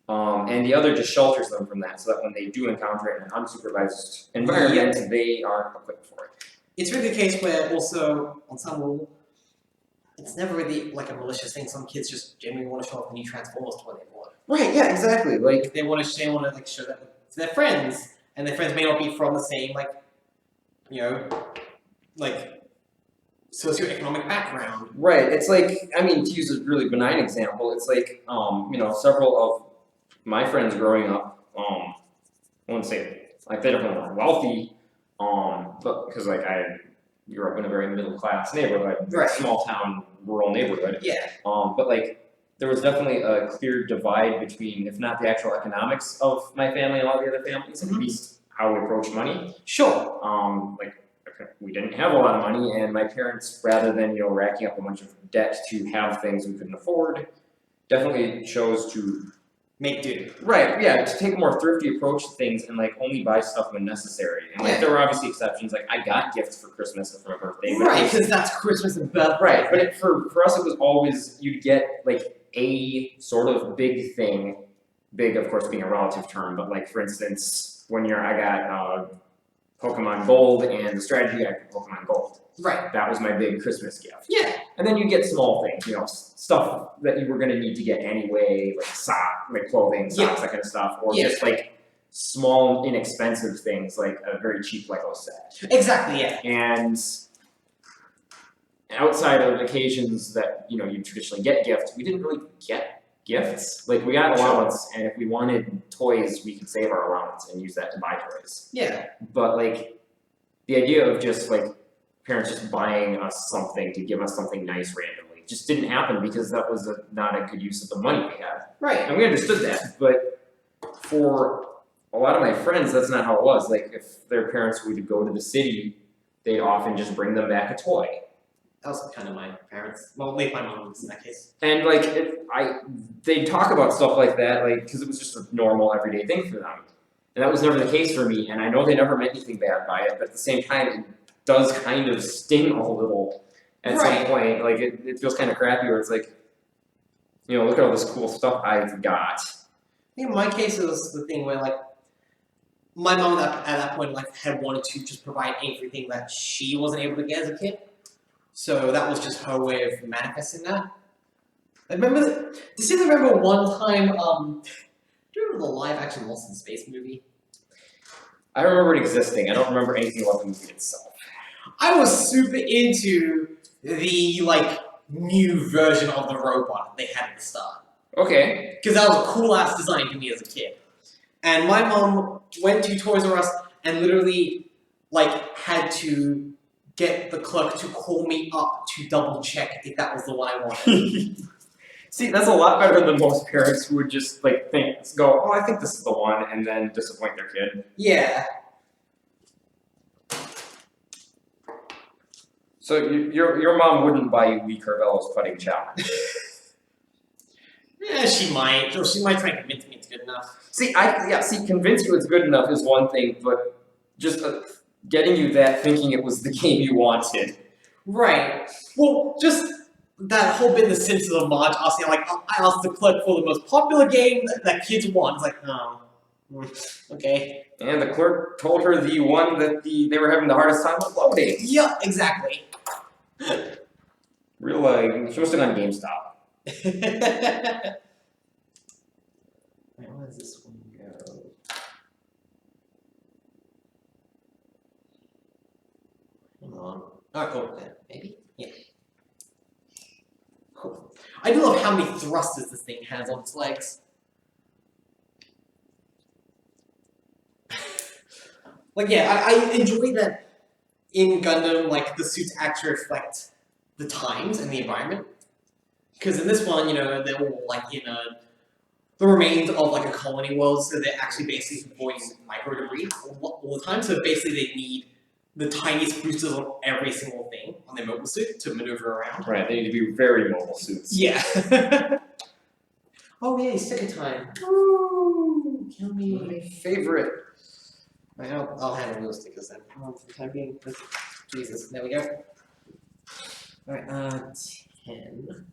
And the other just shelters them from that, so that when they do encounter it in an unsupervised environment, they aren't equipped for it. It's really the case where also, on some level, it's never really like a malicious thing. Some kids just genuinely want to show off the new Transformers toy they bought. Right, yeah, exactly. Like, They want to like show that to their friends, and their friends may not be from the same socioeconomic background. right, it's like, I mean, to use a really benign example, it's like, several of my friends growing up, I wouldn't say, like, they definitely weren't wealthy, but, because, like, I grew up in a very middle-class neighborhood, Right. small town, rural neighborhood, Yeah. but, like, there was definitely a clear divide between, if not the actual economics of my family and all the other families, at least how we approach money. Sure. We didn't have a lot of money, and my parents, rather than racking up a bunch of debt to have things we couldn't afford, definitely chose to Make do. right, yeah, to take a more thrifty approach to things and like only buy stuff when necessary. And like there were obviously exceptions, like I got gifts for Christmas and for my birthday, but Right, because that's Christmas and birthday. right, but for us it was always you'd get like a sort of big thing, big of course being a relative term, but like for instance, I got Pokemon Gold and the strategy guide for Pokemon Gold. Right. That was my big Christmas gift. Yeah. And then you get small things, stuff that you were gonna need to get anyway, like clothing, socks, that kind of stuff, or just like small, inexpensive things, like a very cheap Lego set. Exactly. Yeah. And outside of occasions that you traditionally get gifts, we didn't really get gifts. Like we got allowance, and if we wanted toys, we could save our allowance and use that to buy toys. Yeah. But like the idea of just like parents just buying us something to give us something nice randomly just didn't happen, because that was not a good use of the money we had. Right. And we understood that, but for a lot of my friends, that's not how it was. Like if their parents would go to the city, they'd often just bring them back a toy. That was kind of my parents. Well, maybe my mom was in that case. And like they'd talk about stuff like that, like because it was just a normal everyday thing for them. And that was never the case for me. And I know they never meant anything bad by it, but at the same time, it does kind of sting a little at some point. Like it feels kind of crappy, where it's like, look at all this cool stuff I've got. I think in my case it was the thing where like my mom at that point in life had wanted to just provide everything that she wasn't able to get as a kid. So that was just her way of manifesting that. I distinctly remember one time, do you remember the live action Lost in Space movie? I remember it existing. I don't remember anything about the movie itself. I was super into the new version of the robot they had at the start. Okay. Because that was a cool ass design to me as a kid. And my mom went to Toys R Us and literally had to get the clerk to call me up to double check if that was the one I wanted. See, that's a lot better than most parents who would just go, oh, I think this is the one, and then disappoint their kid. Yeah. So your mom wouldn't buy you Lee Carvello's putting challenge. Yeah, she might. Or she might try and convince me it's good enough. See, convince you it's good enough is one thing, but just getting you that thinking it was the game you wanted. Right. Well, just that whole bit in the Simpsons of Marge asking, I asked the clerk for the most popular game that kids want. It's like, oh, okay. And the clerk told her the one that they were having the hardest time uploading. Yeah, exactly. Real, she must have gone GameStop. Wait, where does this one go? Hang on. Oh, cool. Maybe? Yeah. Cool. I do love how many thrusters this thing has on its legs. I enjoy that in Gundam, the suits actually reflect the times and the environment. Because in this one, they're all in the remains of a colony world, so they're actually basically avoiding micro debris all the time. So basically, they need the tiniest boosters on every single thing on their mobile suit to maneuver around. Right, they need to be very mobile suits. Yeah. Oh yay, sticker time. Woo! Kill me. My favorite. Right, I'll handle those stickers then. For the time being. Jesus, there we go. Alright, 10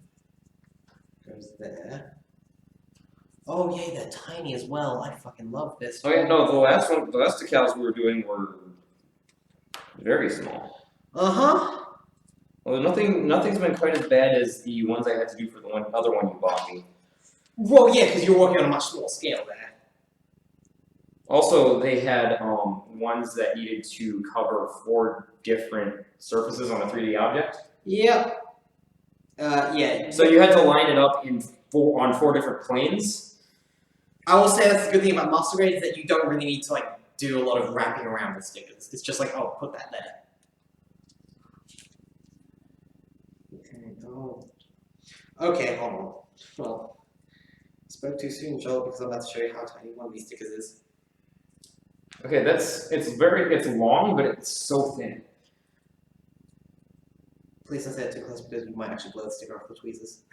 goes there. Oh yay, they're tiny as well. I fucking love this. Oh yeah, no, the last decals we were doing were very small. Uh-huh. Well, nothing's been quite as bad as the ones I had to do for the other one you bought me. Well, yeah, because you're working on a much smaller scale there. Also, they had ones that needed to cover 4 different surfaces on a 3D object. Yep. Yeah. So you had to line it up on 4 different planes. I will say that's the good thing about master grade is that you don't really need to like do a lot of wrapping around with stickers. It's just like, oh, put that there. Okay. Oh. Okay. Hold on. Well, I spoke too soon, Joel, because I'm about to show you how tiny one of these stickers is. Okay, it's long, but it's so thin. Please don't say that too close because you might actually blow the sticker off the tweezers.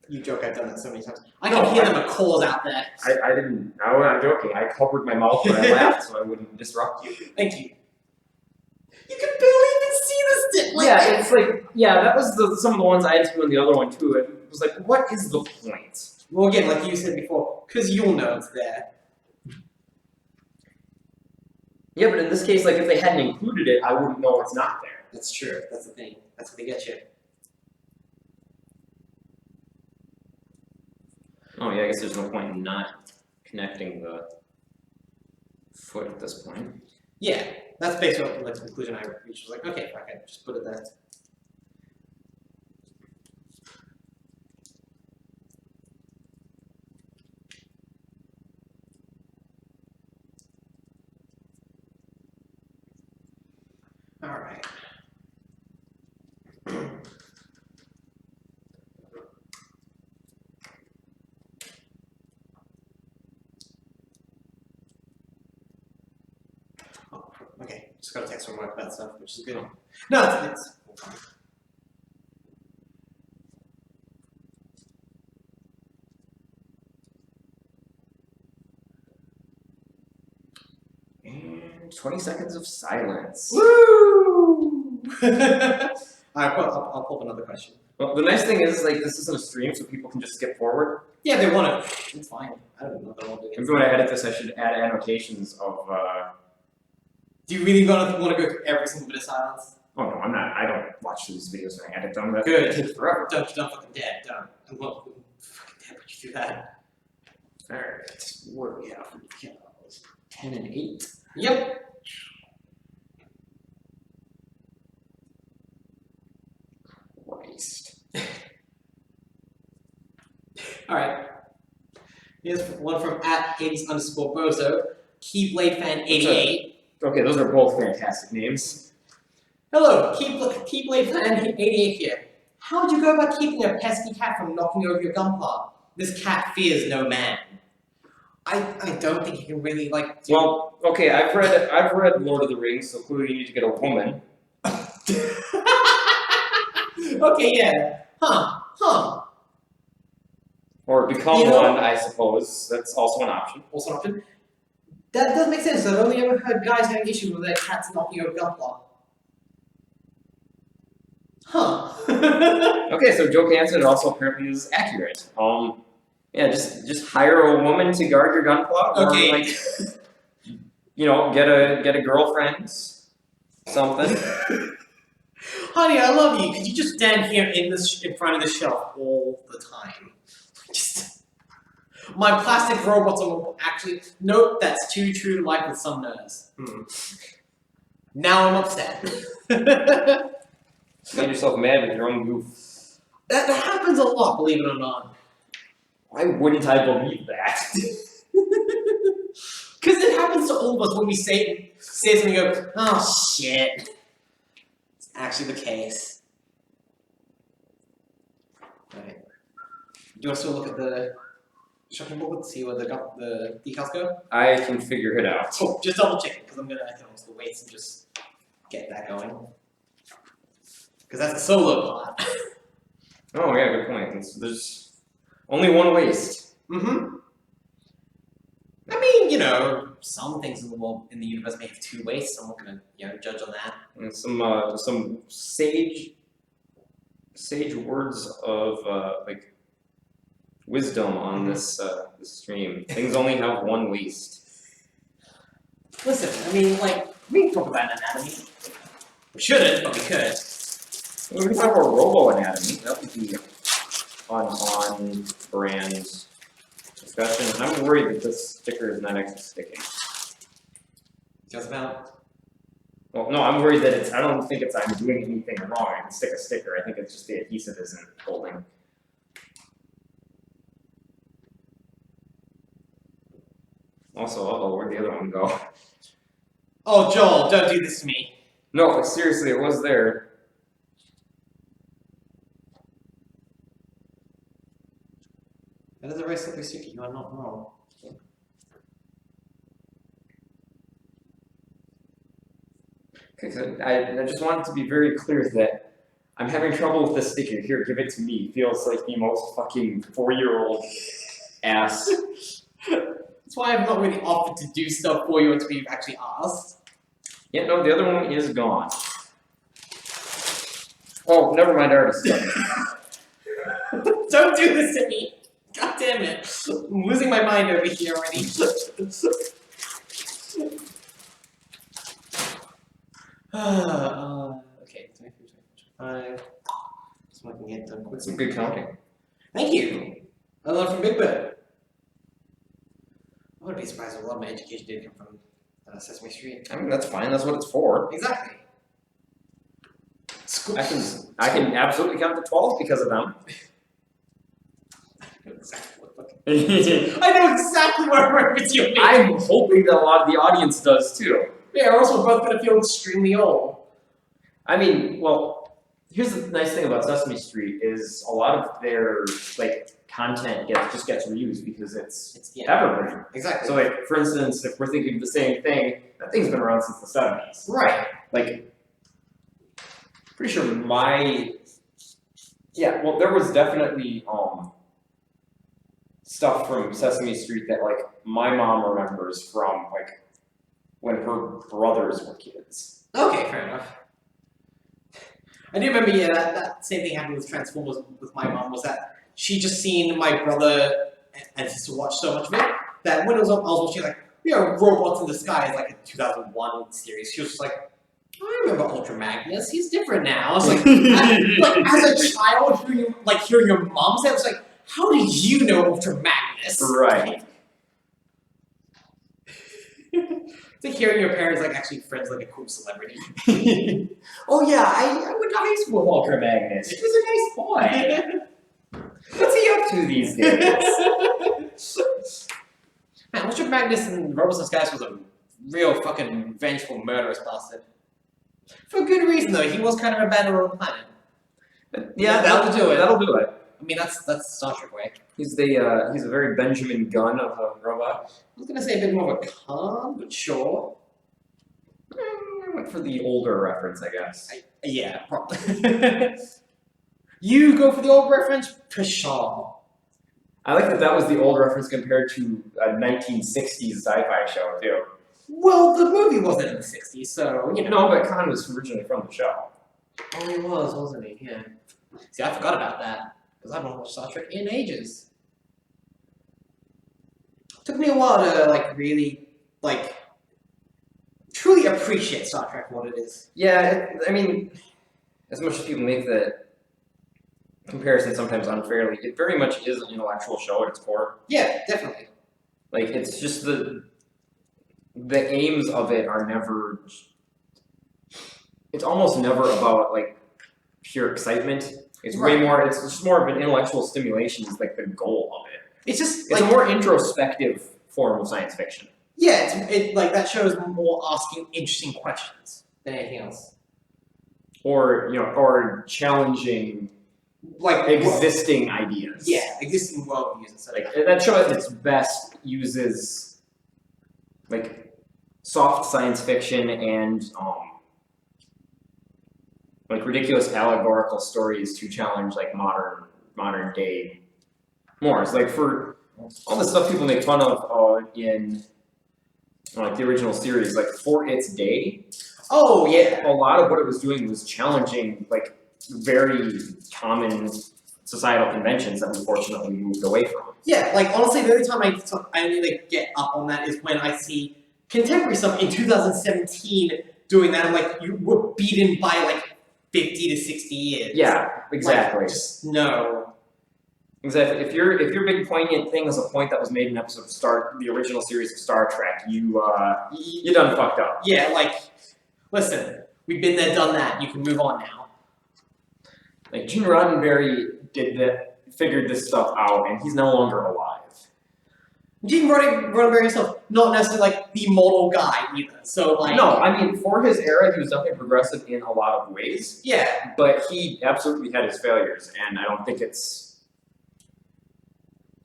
You joke, I've done that so many times. I can hear the macaws out there. I didn't. I'm joking. I covered my mouth when I laughed so I wouldn't disrupt you. Thank you. You can barely even see the stick. Like Yeah, it's like that was some of the ones I had to do in the other one too. It was like, what is the point? Well, again, like you said before, because you'll know it's there. Yeah, but in this case, like if they hadn't included it, I wouldn't know it's not there. That's true. That's the thing. That's what they get you. Oh yeah, I guess there's no point in not connecting the foot at this point. Yeah, that's basically what the conclusion I reached. Was like, okay, fuck it, just put it there. All right. Oh, okay, just got a text from work about stuff, which is good. No, it's fine. And 20 seconds of silence. Woo! I'll pull up another question. Well, the nice thing is, like, this isn't a stream, so people can just skip forward. Yeah, they want to. It's fine. I don't know if they want to. Maybe when I edit this, I should add annotations of. Do you really want to go through every single bit of silence? Oh no, I'm not. I don't watch these videos when I edit them. That Good. takes forever. Don't fucking dead. Don't. I'm not fucking dead. Would you do that? All right, what do we have? 10 and 8. Yep. Christ. All right. Here's one from @Hades_Bozo. Keyblade fan 88. Okay, those are both fantastic names. Hello, Keyblade fan 88 here. How would you go about keeping a pesky cat from knocking over your gunpla? This cat fears no man. I don't think you can really like. Well, okay, I've read Lord of the Rings, so clearly you need to get a woman. Okay, yeah. Huh. Or become one, I suppose. That's also an option. Also an option. That does make sense. I've only ever heard guys having issues with their cats knocking over gunpla. Huh. Okay, so joke answer also apparently is accurate. Yeah, just hire a woman to guard your gunpla, or Okay. like, get a girlfriend, something. Honey, I love you. Could you just stand here in front of the shelf all the time? Just my plastic robots are actually nope. That's too true to life with some nerds. Now I'm upset. Made yourself mad with your own goof. That happens a lot, believe it or not. Why wouldn't I believe that? Because it happens to all of us when we say something and go, oh shit. It's actually the case. Alright. Do you want to still look at the shopping mall, see where the decals go? I can figure it out. Oh, just double check it, because I'm gonna also the weights and just get that going. Because that's the solo part. Oh yeah, good point. There's only one waist. Mm-hmm. I mean, you know, some things in the world, in the universe may have two waists. I'm not gonna, judge on that. And some sage words of like wisdom on this stream. Things only have one waist. Listen, I mean, like, we can talk about anatomy. We shouldn't, but we could. We can talk about robo anatomy. That would be on brand discussion. And I'm worried that this sticker is not actually sticking. Just about. Well, no, I'm worried that I don't think I'm doing anything wrong. I can stick a sticker. I think it's just the adhesive isn't holding. Also, where'd the other one go? Oh, Joel, don't do this to me. No, seriously, it was there. That is a very slippery sticky. You are not wrong. Okay, so I just wanted to be very clear that I'm having trouble with this sticker. Here, give it to me. Feels like the most fucking 4-year-old ass. That's why I've not really offered to do stuff for you until you've actually asked. Yeah, no, the other one is gone. Oh, never mind, I already stuck it. Don't do this to me! God damn it! I'm losing my mind over here already. Okay, 23, 25. So I can get done quick. Some good counting. Thank you! I learned from Big Bird. I wouldn't be surprised if a lot of my education did come from Sesame Street. I mean, that's fine, that's what it's for. Exactly. School. I can absolutely count to 12 because of them. I know exactly what reference you made. I'm hoping that a lot of the audience does too. Yeah, we're also both gonna feel extremely old. I mean, well, here's the nice thing about Sesame Street is a lot of their content just gets reused because it's evergreen. Exactly. So for instance, if we're thinking of the same thing, that thing's been around since the 70s. Right. Pretty sure there was definitely stuff from Sesame Street that my mom remembers from when her brothers were kids. Okay, fair enough. I do remember, that same thing happened with Transformers with my mom, was that she just seen my brother and sister watch so much of it, that when I was watching Robots in the Sky, is a 2001 series, she was just like, I remember Ultra Magnus, he's different now. I was like, as a child, hearing your mom say, I was like, how did you know Ultra Magnus? Right. It's like hearing your parents actually friends a cool celebrity. Oh yeah, I went to high school with Ultra Magnus. He was a nice boy. What's he up to these days? Man, Ultra Magnus in Robots in the Skies was a real fucking vengeful, murderous bastard. For good reason though, he was kind of abandoned on the planet. Yeah, that'll do it. That'll do it. I mean, that's Star Trek way. He's a very Benjamin Gunn of a robot. I was gonna say a bit more of a con, but sure. I went for the older reference, I guess. Yeah, probably. You go for the old reference? Pshaw. I like that was the old reference compared to a 1960s sci-fi show, too. Well, the movie wasn't in the 60s, so, No, but Khan was originally from the show. Oh, he was, wasn't he? Yeah. See, I forgot about that, because I haven't watched Star Trek in ages. It took me a while to, really, truly appreciate Star Trek for what it is. Yeah, I mean, as much as people make the comparison sometimes unfairly, it very much is an intellectual show at its core. Yeah, definitely. It's just the aims of it are never, it's almost never about, pure excitement. It's way more, it's just more of an intellectual stimulation is, the goal of it. It's just, it's a more introspective form of science fiction. Yeah, that show is more asking interesting questions than anything else. Or, or challenging like existing ideas. Yeah, existing worldviews. So like that show at its best uses like soft science fiction and like ridiculous allegorical stories to challenge like modern day mores. Like for all the stuff people make fun of in like the original series, like for its day. Oh yeah. A lot of what it was doing was challenging like very common societal conventions that unfortunately moved away from. Yeah, like honestly, the only time I really like get up on that is when I see contemporary stuff in 2017 doing that. I'm like, you were beaten by like 50 to 60 years. Yeah, exactly. Like, just no. Exactly. If your big poignant thing is a point that was made in an episode of the original series of Star Trek, you done fucked up. Yeah, like, listen, we've been there, done that. You can move on now. Like Gene Roddenberry figured this stuff out, and he's no longer alive. Gene Roddenberry himself, not necessarily like the model guy either. So like, no, I mean for his era, he was definitely progressive in a lot of ways. Yeah, but he absolutely had his failures, and I don't think it's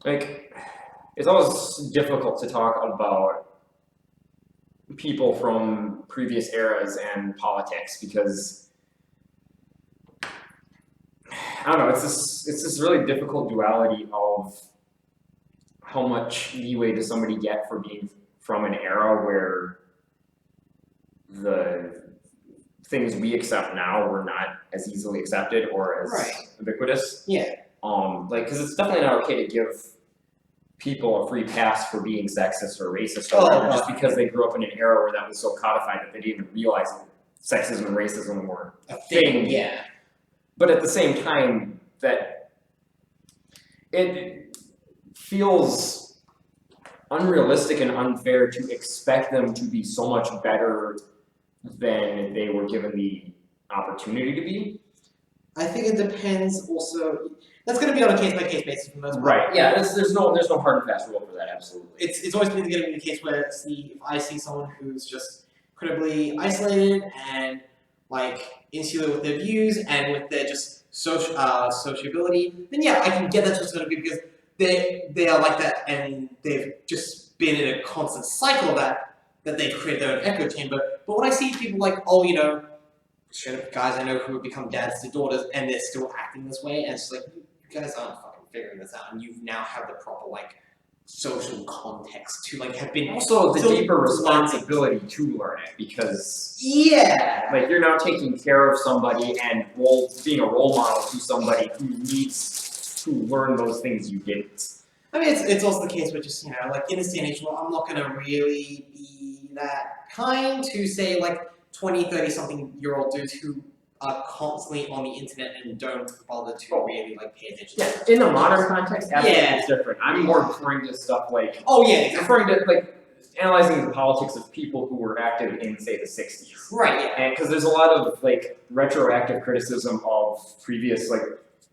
like it's always difficult to talk about people from previous eras and politics because I don't know. It's this really difficult duality of how much leeway does somebody get for being from an era where the things we accept now were not as easily accepted or as ubiquitous. Yeah. Like, because it's definitely not okay to give people a free pass for being sexist or racist or whatever, just because they grew up in an era where that was so codified that they didn't even realize sexism and racism were a thing. Yeah. But at the same time, that it feels unrealistic and unfair to expect them to be so much better than they were given the opportunity to be. I think it depends also. That's going to be on a case-by-case basis for the most part. Right, yeah, there's no hard and fast rule for that, absolutely. It's always going to be the case where if I see someone who's just incredibly isolated and like insular with their views and with their just sociability, then yeah, I can get that's what's going to be because they are like that and they've just been in a constant cycle of that they've created their own echo chamber. But when I see people like, oh, you know, straight up guys I know who have become dads to daughters and they're still acting this way, and it's like, you guys aren't fucking figuring this out, and you now have the proper like social context to like have been also the deeper responsibility to learn it because like you're now taking care of somebody and being a role model to somebody who needs to learn those things you didn't. I mean, it's also the case where just, you know, like in this day and age, well, I'm not going to really be that kind to say like 20, 30-something-year-old dudes who are constantly on the internet and don't bother to really like pay attention. Yeah, in a modern context, absolutely it's different. I'm more referring to stuff like referring to like analyzing the politics of people who were active in say the 60s. Right. Yeah. And because there's a lot of like retroactive criticism of previous like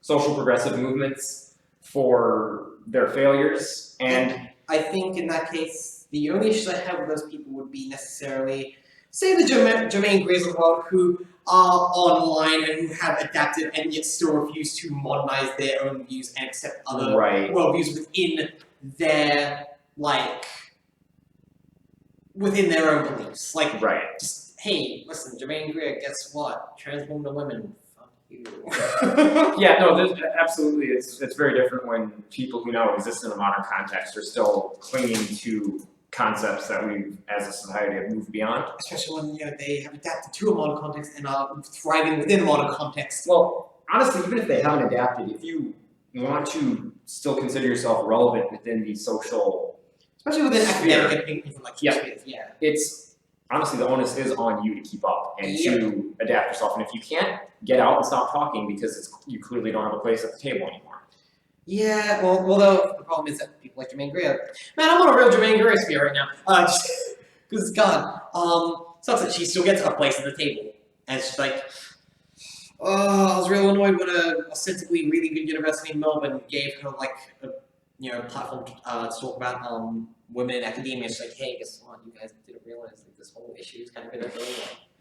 social progressive movements for their failures, and I think in that case, the only issues I have with those people would be necessarily, say, the Jermaine Greys of the world who are online and who have adapted and yet still refuse to modernize their own views and accept other worldviews within their within their own beliefs. Like, just, hey, listen, Jermaine Greer, guess what? Trans women are women. Yeah, no, absolutely. It's very different when people who now exist in a modern context are still clinging to concepts that we, as a society, have moved beyond. Especially when they have adapted to a modern context and are thriving within a modern context. Well, honestly, even if they haven't adapted, if you want to still consider yourself relevant within the social, especially within academic and intellectual space, it's honestly the onus is on you to keep up and to adapt yourself. And if you can't, get out and stop talking because you clearly don't have a place at the table anymore. Yeah, well, although the problem is that people like Jermaine Greer, man, I'm on a real Jermaine Greer sphere right now. Because God, sucks that she still gets a place at the table, and it's just like, I was real annoyed when a ostensibly really good university in Melbourne gave her like a platform to talk about women in academia. It's like, hey, guess what? You guys didn't realize that this whole issue is kind of been a thing.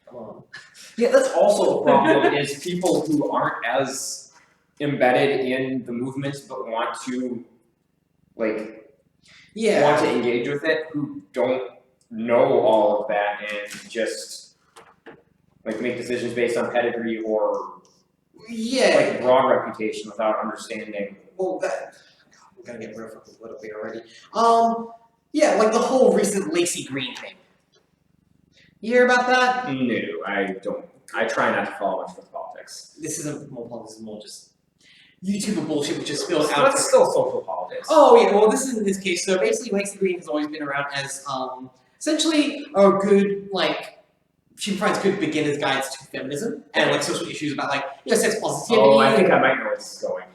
Come on. Yeah, that's also a problem is people who aren't as embedded in the movement but want to want to engage with it, who don't know all of that and just make decisions based on pedigree or broad reputation without understanding. Well, we're gonna get real fucking politically already. Like the whole recent Lacey Green thing. You hear about that? No, I don't. I try not to follow much with politics. This isn't more politics, it's more just YouTuber bullshit which just spills out. That's still social politics. Oh yeah, well this is in this case. So basically Lacey Green has always been around as essentially a good she provides good beginner's guides to feminism and social issues about sex positivity. Oh, I think I might know where this is going.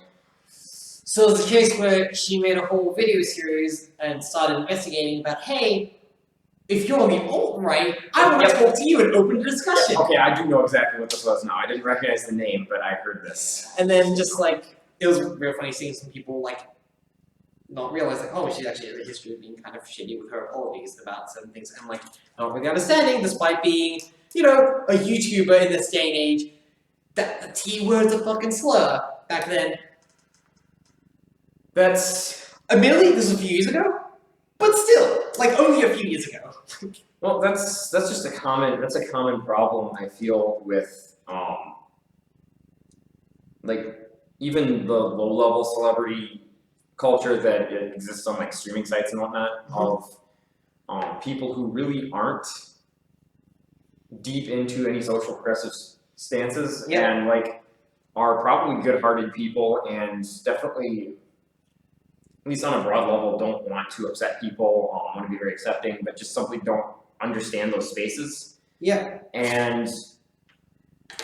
So it's a case where she made a whole video series and started investigating about, hey, if you're on the alt-right, I want to talk to you and open a discussion. Okay, I do know exactly what this was now. I didn't recognize the name, but I heard this. And then just it was real funny seeing some people not realize she actually has a history of being kind of shitty with her apologies about certain things and not really understanding, despite being, a YouTuber in this day and age, that the T word's a fucking slur back then. Admittedly, this was a few years ago, but still, only a few years ago. Well, that's just a common problem I feel with even the low level celebrity culture that exists on streaming sites and whatnot, of people who really aren't deep into any social progressive stances and are probably good-hearted people and definitely, at least on a broad level, don't want to upset people, want to be very accepting, but just simply don't understand those spaces. Yeah. And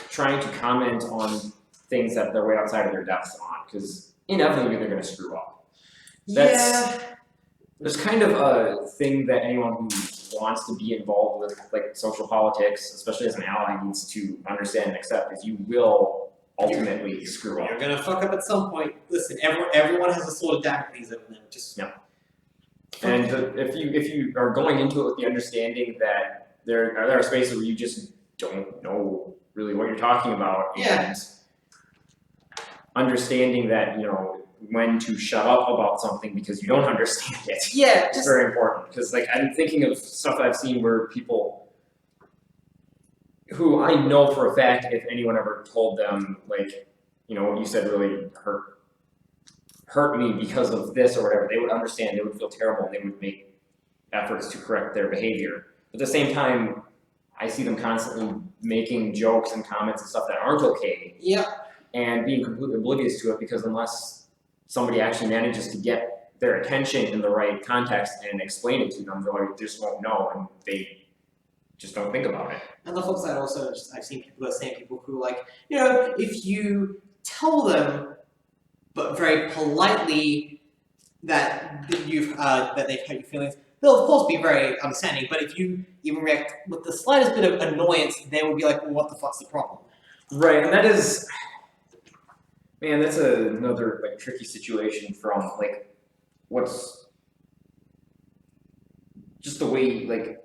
trying to comment on things that they're way outside of their depths on, because inevitably they're going to screw up. There's kind of a thing that anyone who wants to be involved with social politics, especially as an ally, needs to understand and accept, is you will ultimately screw up. You're gonna fuck up at some point. Listen, everyone has a sort of Damocles over them. And if you are going into it with the understanding that there are spaces where you just don't know really what you're talking about, and understanding that when to shut up about something because you don't understand it. It's very important, because I'm thinking of stuff I've seen where people who I know for a fact, if anyone ever told them what you said really hurt me because of this or whatever, they would understand, they would feel terrible, and they would make efforts to correct their behavior. But at the same time, I see them constantly making jokes and comments and stuff that aren't okay. And being completely oblivious to it, because unless somebody actually manages to get their attention in the right context and explain it to them, they just won't know, and they just don't think about it. And the flip side also, I've seen people who if you tell them, but very politely, that they've hurt your feelings, they'll of course be very understanding. But if you even react with the slightest bit of annoyance, they will be like, well, what the fuck's the problem? Right, and that is, man, that's another tricky situation from what's just the way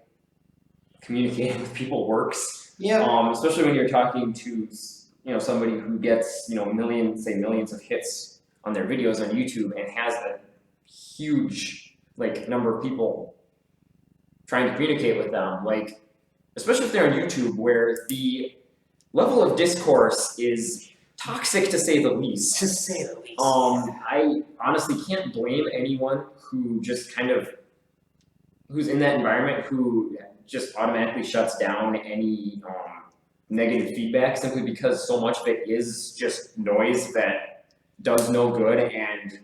communicating with people works. Especially when you're talking to somebody who gets millions of hits on their videos on YouTube and has a huge number of people trying to communicate with them. Especially if they're on YouTube, where the level of discourse is toxic to say the least. I honestly can't blame anyone who just who's in that environment, who just automatically shuts down any negative feedback, simply because so much of it is just noise that does no good and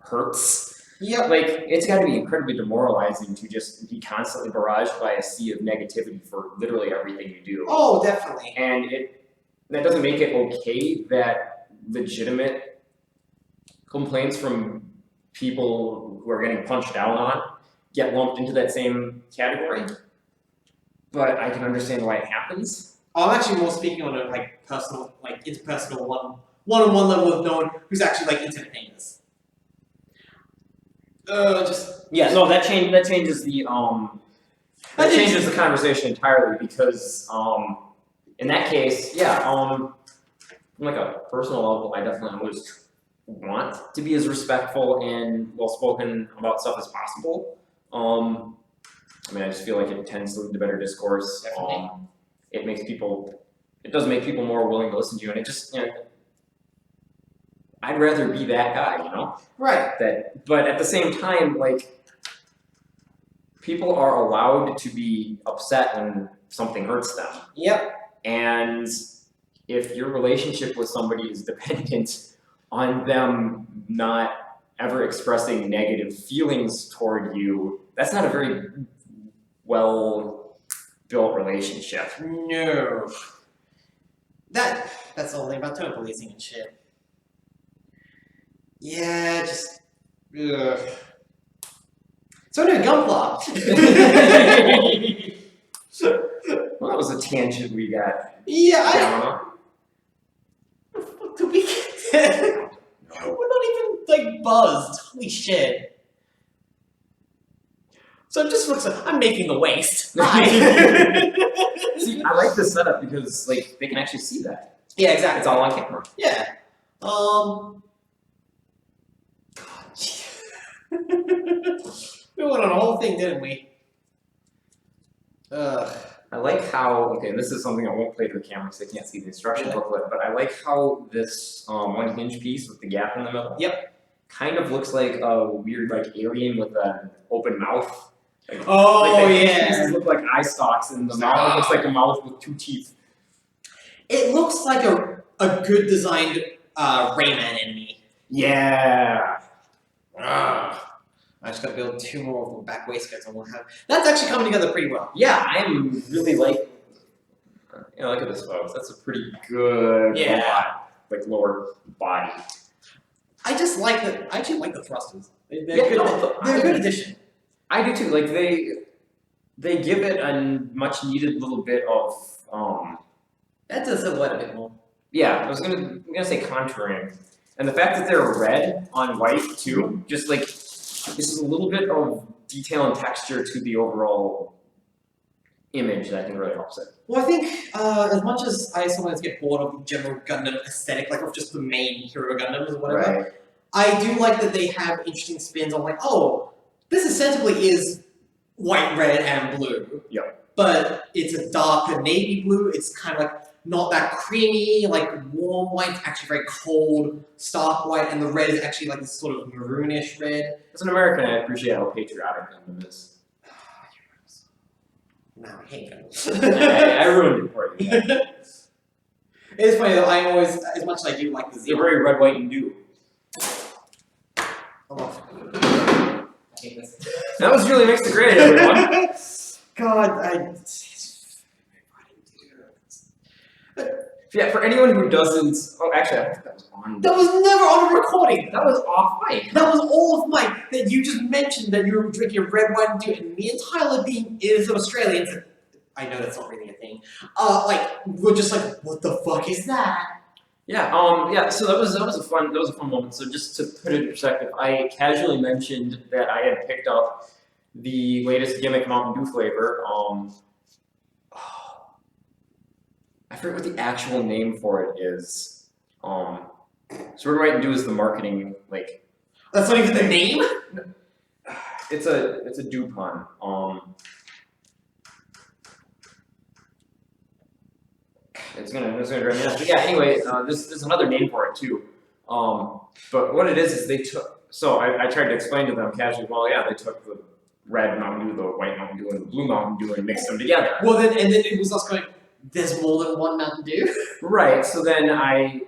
hurts. It's got to be incredibly demoralizing to just be constantly barraged by a sea of negativity for literally everything you do. Oh, definitely. And that doesn't make it okay that legitimate complaints from people who are getting punched down on get lumped into that same category. But I can understand why it happens. I'm actually more speaking on a personal, interpersonal one-on-one level with no one who's actually into the painters. That changes the conversation entirely, because in that case, from like a personal level, I definitely always want to be as respectful and well-spoken about stuff as possible. I mean, I just feel like it tends to lead to better discourse. Definitely. It does make people more willing to listen to you, and it just, I'd rather be that guy, Right. But at the same time, like, people are allowed to be upset when something hurts them. Yep. And if your relationship with somebody is dependent on them not ever expressing negative feelings toward you, that's not a very well-built relationship. No. That's the whole thing about tone policing and shit. Yeah, just ugh. So no Gunpla. Well, that was a tangent we got Yeah, down on. do we get We're not even like buzzed. Holy shit. So I'm just I'm making the waste. Hi. See, I like this setup because like they can actually see that. Yeah, exactly. It's all on camera. Yeah. God, we went on a whole thing, didn't we? I like how, okay, this is something I won't play to the camera because I can't see the instruction booklet, but I like how this one hinge piece with the gap in the middle kind of looks like a weird like alien with an open mouth. Like, oh, the yeah. pieces look like eye stalks and the mouth looks like a mouth with 2 teeth. It looks like a good designed Rayman enemy. Yeah. I just gotta build 2 more of the back waistcoats and we'll have. That's actually coming together pretty well. Yeah, I am really like. Look at this, folks. That's a pretty good lower body. I just like the. I actually like the thrusters. They're a good addition. I do too. Like they give it a much needed little bit of That does silhouette a bit more. Yeah, I'm gonna say contouring, and the fact that they're red on white too, just like this is a little bit of detail and texture to the overall image that I think really helps it. Well, I think as much as I sometimes get bored of the general Gundam aesthetic, like of just the main hero Gundams or whatever, Right. I do like that they have interesting spins on like, oh, this ostensibly is white, red, and blue. Yep. But it's a darker navy blue. It's kind of like not that creamy, like warm white. It's actually very cold, stark white, and the red is actually like this sort of maroonish red. As an American, I appreciate how patriotic Gundam is. Now I hate I ruined it for you. It's funny though, I always, as much as I do like the They're very red, white, and blue. I hate this. That was really Makes the Grade, everyone. God, Yeah, for anyone who doesn't, oh, actually, I think that was on. that was never on a recording. That was off mic. That was all of mine. That you just mentioned that you were drinking red, white, and blue, and me and Tyler being is an Australian. So I know that's not really a thing. We're just like, what the fuck is that? Yeah, so that was a fun moment. So just to put it in perspective, I casually mentioned that I had picked up the latest gimmick Mountain Dew flavor. I forget what the actual name for it is. So what I do is the marketing, like. That's not even the name? It's a dew pun. It's gonna drive me nuts. But yeah, anyway, there's another name for it too. But what it is they took. So I tried to explain to them casually. Well, yeah, they took the red Mountain Dew, the white Mountain Dew, and the blue Mountain Dew, and mixed them together. Well, then it was us going. There's more than one Mountain Dew. Right. So then I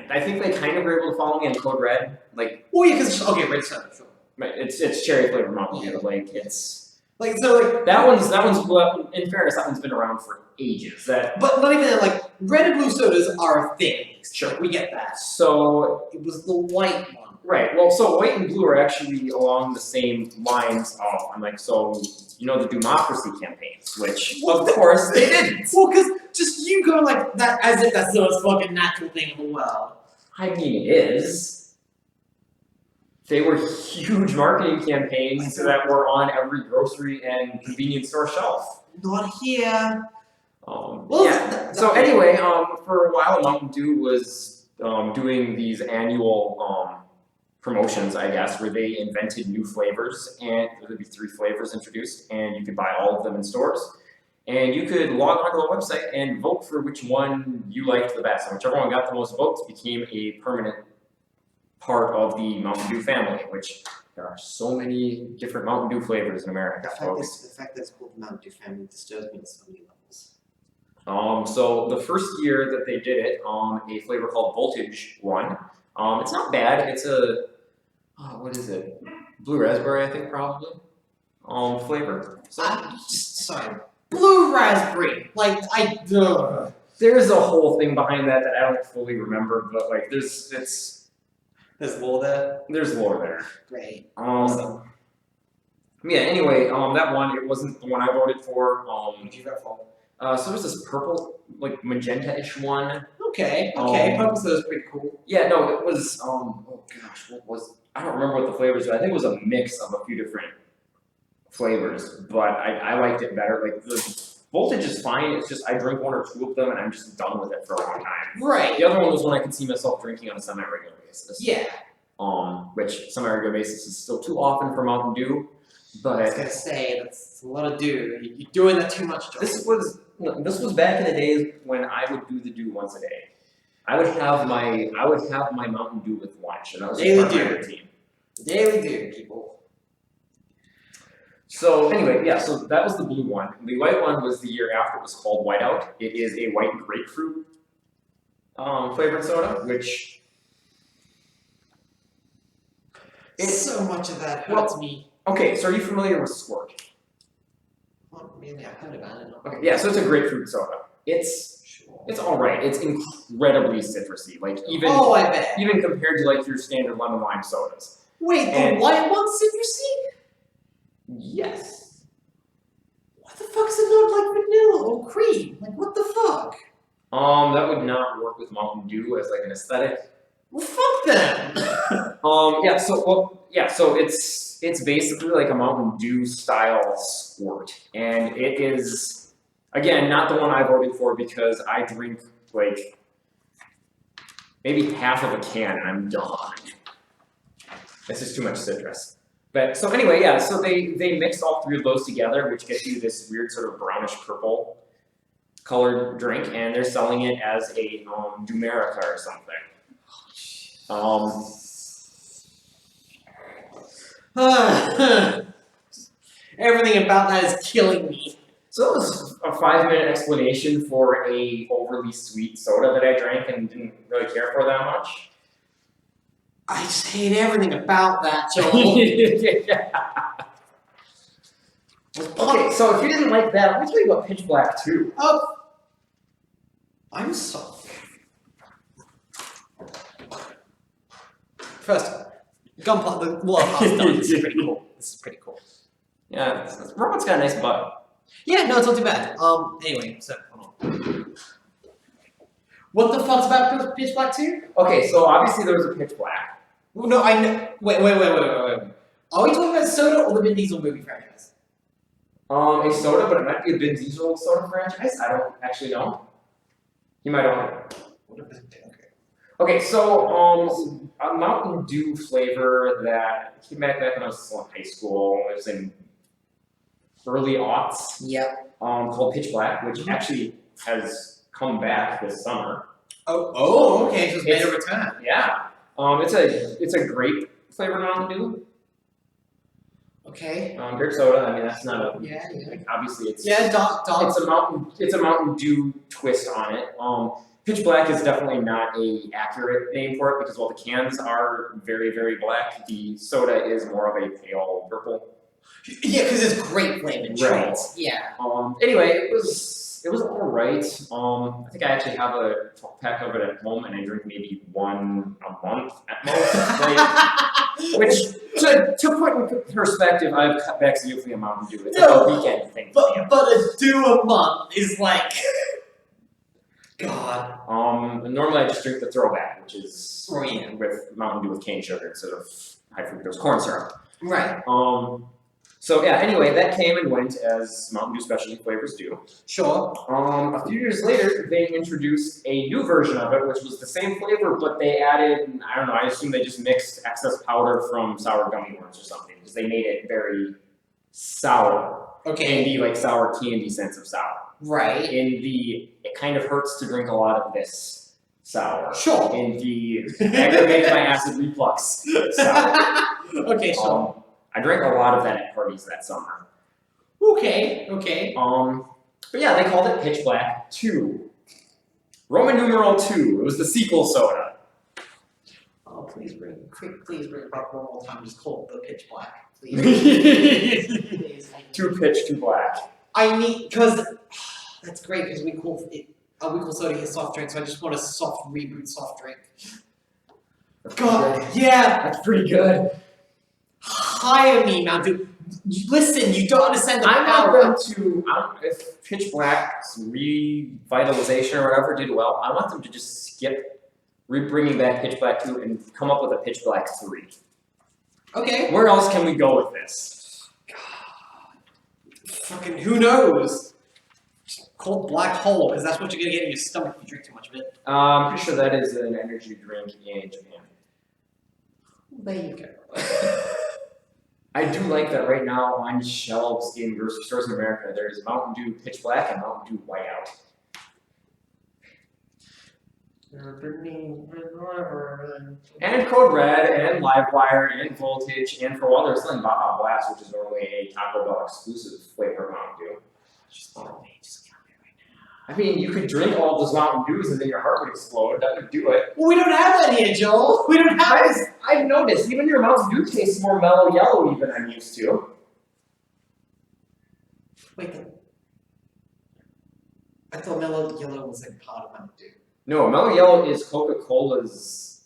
think they kind of were able to follow me on Code Red, like. Well, yeah, because red soda, sure. Right. It's cherry flavored Mountain Dew, like it's. Like so, like that one's. Well, in fairness, that one's been around for ages. But not even that. Like red and blue sodas are a thing. Sure, like, we get that. So it was the white one. Right. Well, so white and blue are actually along the same lines of. I'm like, so you know the democracy campaigns, which of course they didn't. Well, because just you go like that as if that's the most fucking natural thing in the world. I mean, it is. They were huge marketing campaigns that were on every grocery and convenience store shelf. Not here. So anyway, for a while, Mountain Dew was doing these annual promotions, I guess, where they invented new flavors, and there would be 3 flavors introduced, and you could buy all of them in stores. And you could log onto the website and vote for which one you liked the best. And whichever one got the most votes became a permanent part of the Mountain Dew family, which there are so many different Mountain Dew flavors in America, folks. The fact that it's called the Mountain Dew family disturbs me on so many levels. So the first year that they did it, a flavor called Voltage won. It's not bad. It's a, what is it? Blue raspberry, I think, probably. Flavor. Sorry. Blue raspberry. Like, There's a whole thing behind that I don't fully remember, but like, there's lore there. There's lore there. Great. Awesome. Yeah. Anyway, that one, it wasn't the one I voted for. What did you vote for? So there's this purple, like magenta-ish one. Okay. Purple soda is pretty cool. Yeah. No, it was. Oh gosh, what was? I don't remember what the flavors were. I think it was a mix of a few different flavors, but I liked it better. Like the Voltage is fine. It's just I drink 1 or 2 of them and I'm just done with it for a long time. Right. The other one was one I could see myself drinking on a semi-regular basis. Yeah. Which semi-regular basis is still too often for Mountain Dew. But I was gonna say that's a lot of dew. You're doing that too much, John. This was back in the days when I would do the dew once a day. I would have my Mountain Dew with lunch, and that was Daily part of my dew. routine. Daily dew, people. So anyway, yeah, so that was the blue one. The white one was the year after. It was called Whiteout. It is a white grapefruit flavored soda, which So much of that hurts me. Okay, so are you familiar with Squirt? Well, really, I've heard about it. Okay, yeah, so it's a grapefruit soda. It's all right. It's incredibly citrusy, like I bet. even compared to like your standard lemon lime sodas. Wait, the white one's citrusy? Yes. What the fuck is it not like vanilla or cream? Like, what the fuck? That would not work with Mountain Dew as like an aesthetic. Well, fuck them. So it's basically like a Mountain Dew style Squirt, and it is again not the one I voted for because I drink like maybe half of a can and I'm done. It's just too much citrus. But so anyway, yeah, so they mixed all 3 of those together, which gets you this weird sort of brownish purple colored drink, and they're selling it as a Dumerica or something. Everything about that is killing me. So that was a 5-minute explanation for a overly sweet soda that I drank and didn't really care for that much. I just hate everything about that, Joel. Okay, so if you didn't like that, let me tell you about Pitch Black too. Oh, I'm sorry. First, gunpowder, the water part's done. This is pretty cool. This is pretty cool. Yeah, Robot's got a nice butt. Yeah, no, it's not too bad. Anyway, so hold on. What the fuck's about Pitch Black 2? Okay, so obviously there was a Pitch Black. No, I know. Wait. Are we talking about soda or the Vin Diesel movie franchise? A soda, but it might be a Vin Diesel soda franchise. I don't actually know. You might own it. Okay, so a Mountain Dew flavor that came back when I was still in high school. It was in early aughts. Yep. Called Pitch Black, which actually has come back this summer. Oh, okay. So it's made a return. Yeah. It's a grape flavored Mountain Dew. Okay. Grape soda. I mean, that's not a. Yeah. Like, obviously, it's. Yeah, dog. It's a Mountain Dew twist on it. Pitch Black is definitely not a accurate name for it because while the cans are very, very black, the soda is more of a pale purple. Yeah, because it's grape flavored. Right. Yeah. Anyway, it was all right. I think I actually have a 12-pack of it at home, and I drink maybe 1 a month at most. Which, to put in perspective, I've cut back significantly on Mountain Dew. It's like a weekend thing. But a dew a month is like, God. Normally I just drink the throwback, which is with Mountain Dew with cane sugar instead of high fructose corn syrup. Right. So yeah, anyway, that came and went as Mountain Dew specialty flavors do. Sure. A few years later, they introduced a new version of it, which was the same flavor, but they added, I don't know, I assume they just mixed excess powder from sour gummy worms or something, because they made it very sour. Okay. In the like sour candy sense of sour. Right. In the, it kind of hurts to drink a lot of this sour. Sure. In the aggravated by acid reflux sour. Okay, sure. I drank a lot of that at parties that summer. Okay. But yeah, they called it Pitch Black 2. Roman numeral 2. It was the sequel soda. Oh, please bring it back one more time. Just call it the Pitch Black, please. Please. 2 pitch, 2 black. I need, because that's great because we call soda here soft drink, so I just want a soft reboot soft drink. God, yeah. That's pretty good. Hire me, Mountain. Listen, you don't understand the I power. want them to, if Pitch Black's revitalization or whatever did well, I want them to just skip bringing back Pitch Black 2 and come up with a Pitch Black 3. Okay. Where else can we go with this? God. Fucking who knows? Just call it Black Hole, because that's what you're gonna get in your stomach if you drink too much of it. I'm pretty sure that is an energy drink in Japan. There you go. I do like that right now on shelves in grocery stores in America, there's Mountain Dew Pitch Black and Mountain Dew Whiteout. And Code Red, and Livewire, and Voltage, and for a while they're selling Baja Blast, which is normally a Taco Bell exclusive flavor of Mountain Dew. I mean, you could drink all those Mountain Dews and then your heart would explode. That would do it. Well, we don't have that here, Joel. We don't have it. I've noticed, even your Mountain Dew tastes more mellow yellowy than I'm used to. Wait, I thought mellow yellow was like part of Mountain Dew. No, mellow yellow is a Coca-Cola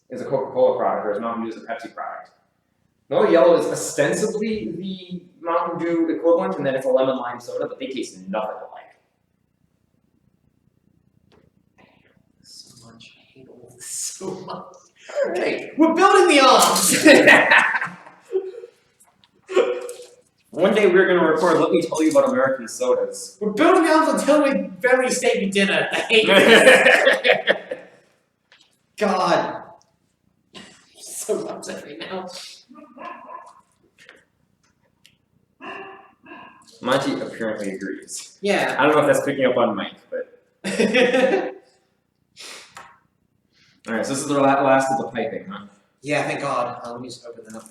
product, whereas Mountain Dew is a Pepsi product. Mellow yellow is ostensibly the Mountain Dew equivalent, and then it's a lemon lime soda, but they taste nothing alike. I hate all this so much. Alright. We're building the arms! One day we're gonna record Let Me Tell You About American Sodas. We're building the arms until we very steak dinner. I hate this. God. So upset right now. Monty apparently agrees. Yeah. I don't know if that's picking up on mic, but... Alright, so this is the last of the piping, huh? Yeah, thank God. Let me just open that up.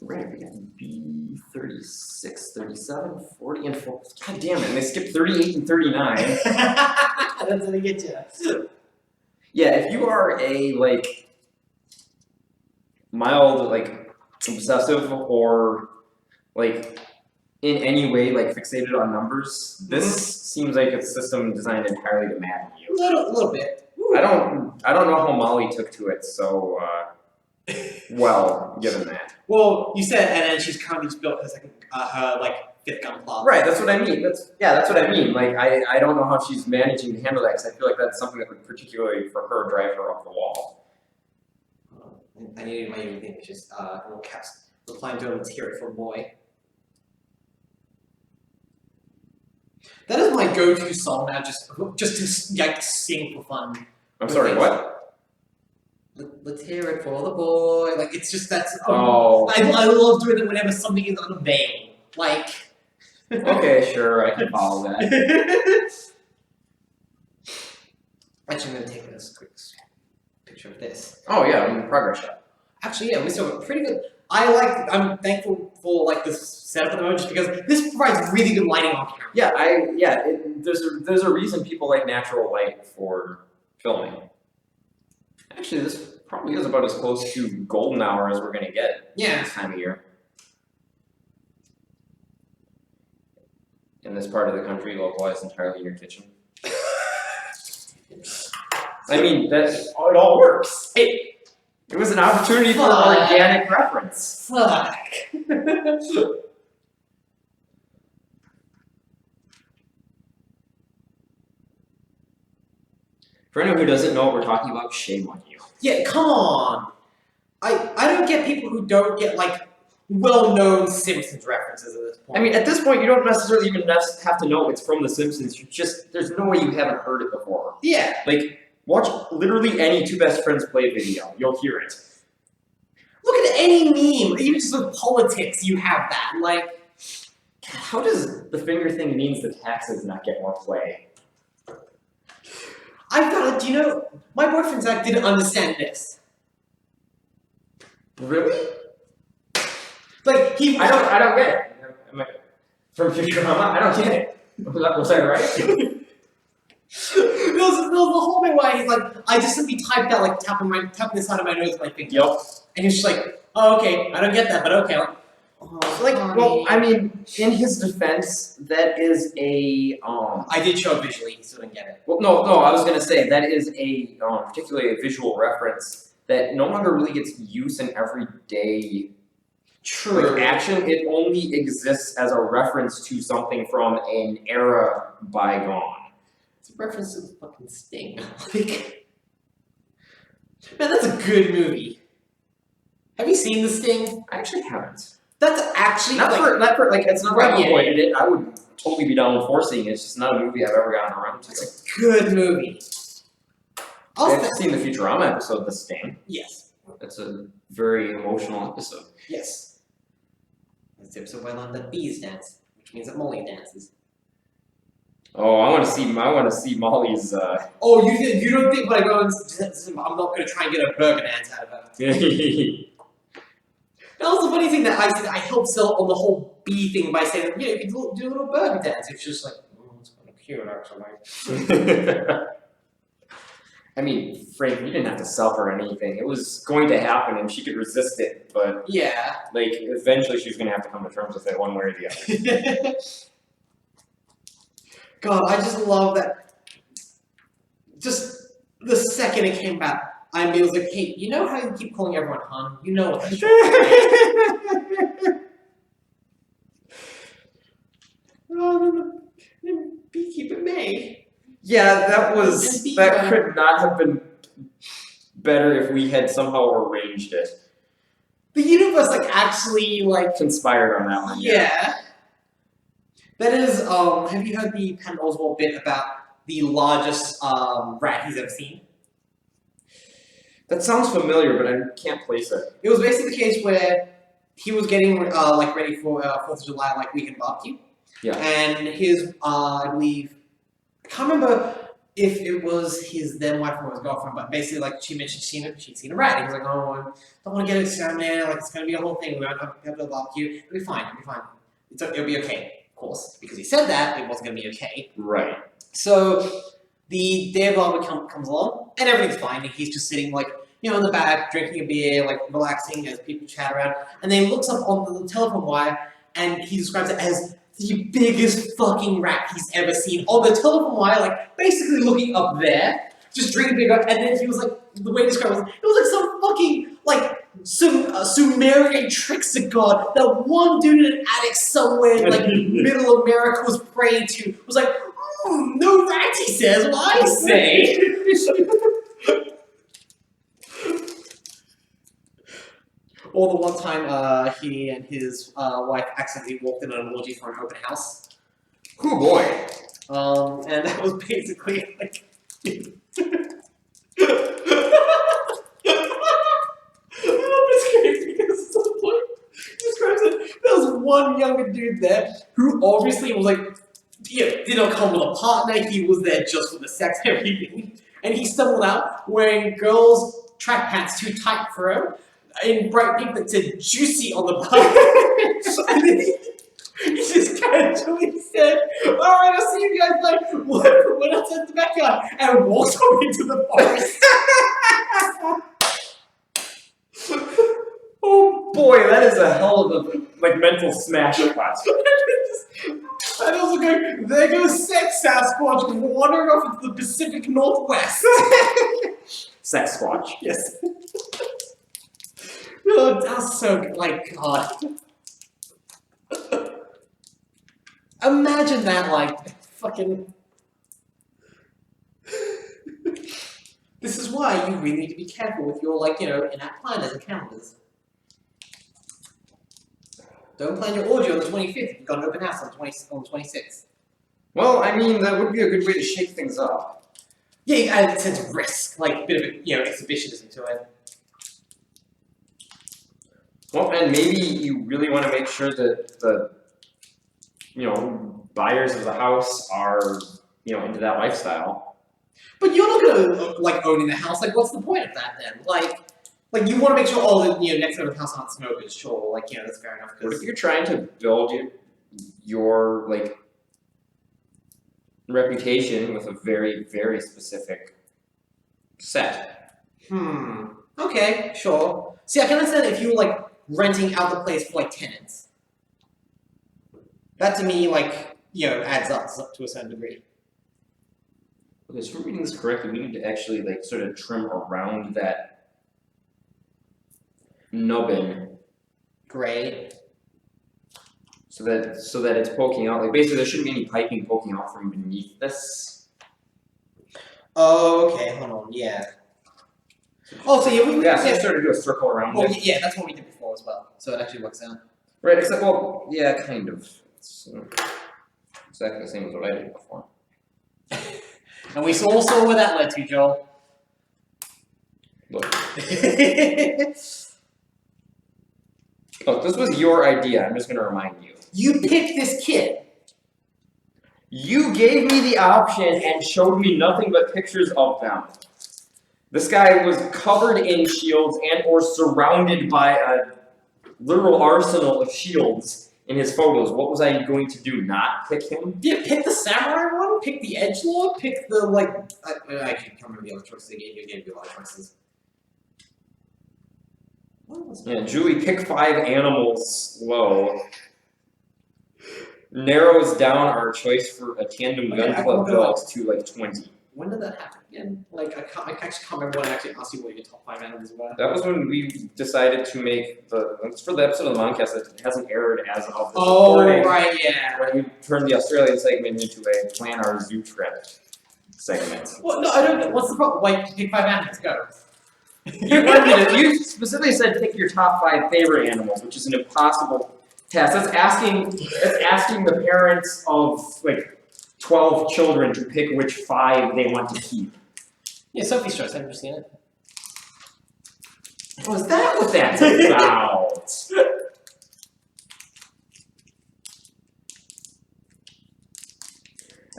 Right, we got B 36, 37, 40, and 40. God damn it, and they skipped 38 and 39. That's what they get you. Yeah, if you are a, like, mild, like, obsessive or, like, in any way, like, fixated on numbers, this seems like a system designed entirely to madden you. A little bit. I don't know how Molly took to it so, well, given that. Well, you said, and then she's currently just built as her fifth gun plot. Right, that's what I mean. That's what I mean. Like, I don't know how she's managing to handle that because I feel like that's something that would particularly, for her, drive her off the wall. I needed my new thing, which is little caps. Replying to a material for a boy. That is my go-to song now, just to like sing for fun. I'm sorry, what? Let's hear it for the boy. Like it's just that's. Oh. I love doing it whenever something is unveiled. Like. Okay, sure, I can follow that. Actually, I'm gonna take a quick picture of this. Oh yeah, I'm in the progress shot. Actually, yeah, we still have pretty good. I'm thankful for like this setup at the moment, just because this provides really good lighting on camera. Yeah, there's a reason people like natural light for filming. Actually, this probably is about as close to golden hour as we're gonna get this time of year. In this part of the country, localized entirely in your kitchen. I mean, it all works. It was an opportunity for organic reference. Fuck. For anyone who doesn't know what we're talking about, shame on you. Yeah, come on. I don't get people who don't get, like, well-known Simpsons references at this point. I mean, at this point, you don't necessarily even have to know it's from The Simpsons. There's no way you haven't heard it before. Yeah. Like, watch literally any Two Best Friends Play video. You'll hear it. Look at any meme, even just with politics, you have that. Like, how does the finger thing means the taxes not get more play? I thought, you know, my boyfriend Zach didn't understand this. Really? Like, I don't get it. From Futurama, I don't get it. Was I right? There was the whole thing where he's like, I just simply typed out, like, tapping the side of my nose with my finger. Yep. And he's just like, oh, okay, I don't get that, but okay. Well, I mean, in his defense, that is a I did show it visually, he still didn't get it. Well, no, I was gonna say that is a particularly a visual reference that no longer really gets use in everyday action. It only exists as a reference to something from an era bygone. It's a reference to the fucking Sting. Like, man, that's a good movie. Have you seen The Sting? I actually haven't. That's actually Not for like it's not Right, like I yeah. avoided it. I would totally be down with forcing it. It's just not a movie I've ever gotten around to. It's a good movie. I've seen the Futurama episode, The Sting. Yes. It's a very emotional episode. Yes. It's the episode where I learned that bees dance, which means that Molly dances. Oh, I want to see Molly's. Oh, you don't think when I go and I'm not going to try and get a burger dance out of her. That was the funny thing that I said. I helped sell on the whole bee thing by saying, you can do a little burger dance. It's just like, it's kind of cute, actually. I mean, Frank, you didn't have to sell her anything. It was going to happen, and she could resist it. But yeah, like eventually, she was going to have to come to terms with it one way or the other. God, I just love that. Just the second it came back, I was like, hey, you know how you keep calling everyone hon? You know what that's Oh, then Beekeeper May. Yeah, that could not have been better if we had somehow arranged it. The universe, like, actually, like... Conspired on that one. Yeah. That is, have you heard the Patton Oswalt bit about the largest rat he's ever seen? That sounds familiar, but I can't place it. It was basically the case where he was getting, like, ready for 4th of July, like, weekend barbecue. Yeah. And his, I believe, I can't remember if it was his then wife or his girlfriend, but basically, like, she mentioned she'd seen a rat. He was like, oh, I don't want to get exterminated, like, it's going to be a whole thing, we're going to have a barbecue, it'll be fine, it'll be okay, of course. Because he said that, it wasn't going to be okay. Right. So, the day of barbecue comes along, and everything's fine, and he's just sitting, like, in the back, drinking a beer, like, relaxing as people chat around, and then he looks up on the telephone wire, and he describes it as the biggest fucking rat he's ever seen on the telephone wire, like, basically looking up there, just drinking beer, and then he was like, the way he described it was like some fucking, like, some Sumerian trickster god that one dude in an attic somewhere in, like, middle America was praying to, was like, no rat, he says, well, I say. Or the one time he and his wife accidentally walked in on an orgy for an open house. Oh boy. And that was basically like... It's crazy because at some point he describes it. There was one younger dude there who obviously was like, did not come with a partner, he was there just for the sex and everything. And he stumbled out wearing girls' track pants too tight for him, in bright pink that said juicy on the bottom. And then he just casually said, alright, I'll see you guys later. Went outside the backyard and walked off into the forest. Oh boy, that is a hell of a mental smash class. And also going, there goes Sex Sasquatch wandering off into the Pacific Northwest. Sex Squatch. Yes. Oh, that's so good. Like, God. Imagine that, like, fucking... This is why you really need to be careful with your, like, in-app planners and calendars. Don't plan your audio on the 25th. You've got an open house on the 26th. Well, I mean, that would be a good way to shake things up. Yeah, you add a sense of risk, like a bit of, exhibitionism to it. Well, and maybe you really want to make sure that the, buyers of the house are, into that lifestyle. But you're not gonna like owning the house. Like, what's the point of that then? Like you want to make sure all the next door to the house aren't smokers. Sure, like that's fair enough. What if you're trying to build your like reputation with a very, very specific set? Okay, sure. See, I can understand if you were like renting out the place for like tenants. That to me, like, adds up to a certain degree. Okay, so if we're reading this correctly, we need to actually like sort of trim around that nubbin. Great. So that it's poking out. Like basically there shouldn't be any piping poking out from beneath this. Oh, okay, hold on, yeah. Oh, so so sort of do a circle around it. Yeah, that's what we did before as well. So it actually works out. Right, except kind of. It's exactly the same as what I did before. And we all saw where that led to, Joel. Look. Look, this was your idea. I'm just going to remind you. You picked this kid. You gave me the option and showed me nothing but pictures of them. This guy was covered in shields and or surrounded by a literal arsenal of shields in his photos. What was I going to do? Not pick him? Yeah, pick the samurai one, pick the edgelord, pick the, like... I can't remember the other choices they gave you. They gave you a lot of choices. Yeah, Julie, pick 5 animals low. Narrows down our choice for a tandem gun club build to like 20. When did that happen again? Like, I actually can't remember when I actually asked you what your top 5 animals were. That was when we decided to make it's for the episode of the Moncast that hasn't aired as of this recording. Right, yeah. When we turned the Australian segment into a plan our zoo trip segment. Well, no, I don't know. What's the problem? Like, pick 5 animals, go. You specifically said pick your top 5 favorite animals, which is an impossible task. That's asking the parents of like 12 children to pick which 5 they want to keep. Yeah, Sophie's Choice. Have you seen it? Was that what that's about?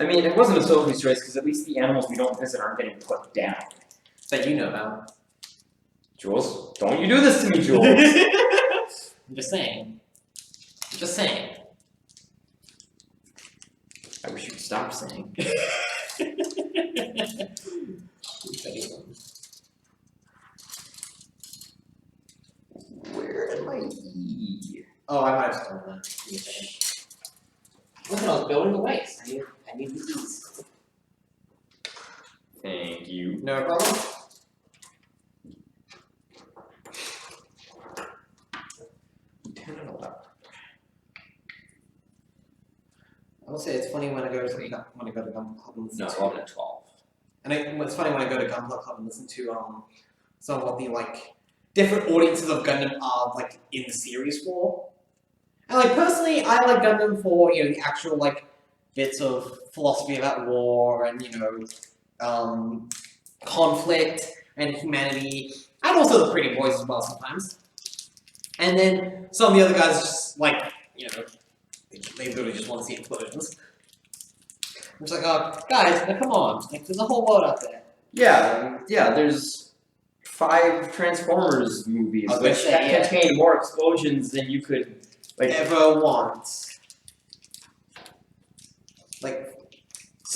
I mean, it wasn't a Sophie's Choice because at least the animals we don't visit aren't getting put down. That you know about. Jules, don't you do this to me, Jules. I'm just saying. Just saying. I wish you'd stop saying. Where am I? Oh, I might have stolen that. Give me a second. Listen, I was building the waste. I need these. Thank you. No problem. I will say it's funny when I go to Gun Club and listen No, to 11 and 12. And it's funny when I go to Gun Club and listen to some of what the like different audiences of Gundam are like in the series for. And like personally, I like Gundam for the actual like bits of philosophy about war and conflict and humanity, and also the pretty boys as well sometimes. And then some of the other guys just like they literally just want to see explosions. I'm just like, oh, guys, now come on. Like, there's a whole world out there. Yeah, there's 5 Transformers movies which contain more explosions than you could ever want. Like,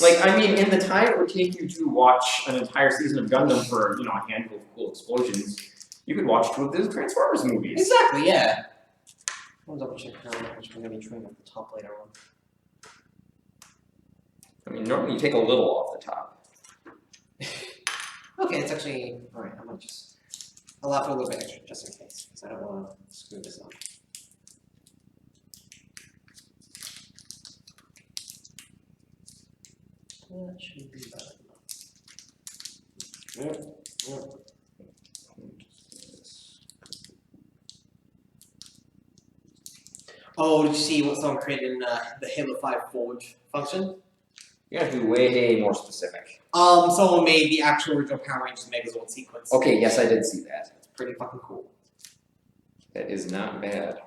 I mean, in the time it would take you to watch an entire season of Gundam for, a handful of cool explosions, you could watch 2 of those Transformers movies. Exactly, yeah. I'll double check how much we're going to be trimming at the top later on. I mean, normally you take a little off the top. Okay, it's actually... Alright, I might just allow for a little bit extra, just in case, because I don't want to screw this up. That should be about enough. Oh, did you see what someone created in the Halo 5 Forge function? You have to be way more specific. Someone made the actual original Power Rangers Megazord sequence. Okay, yes, I did see that. It's pretty fucking cool. That is not bad.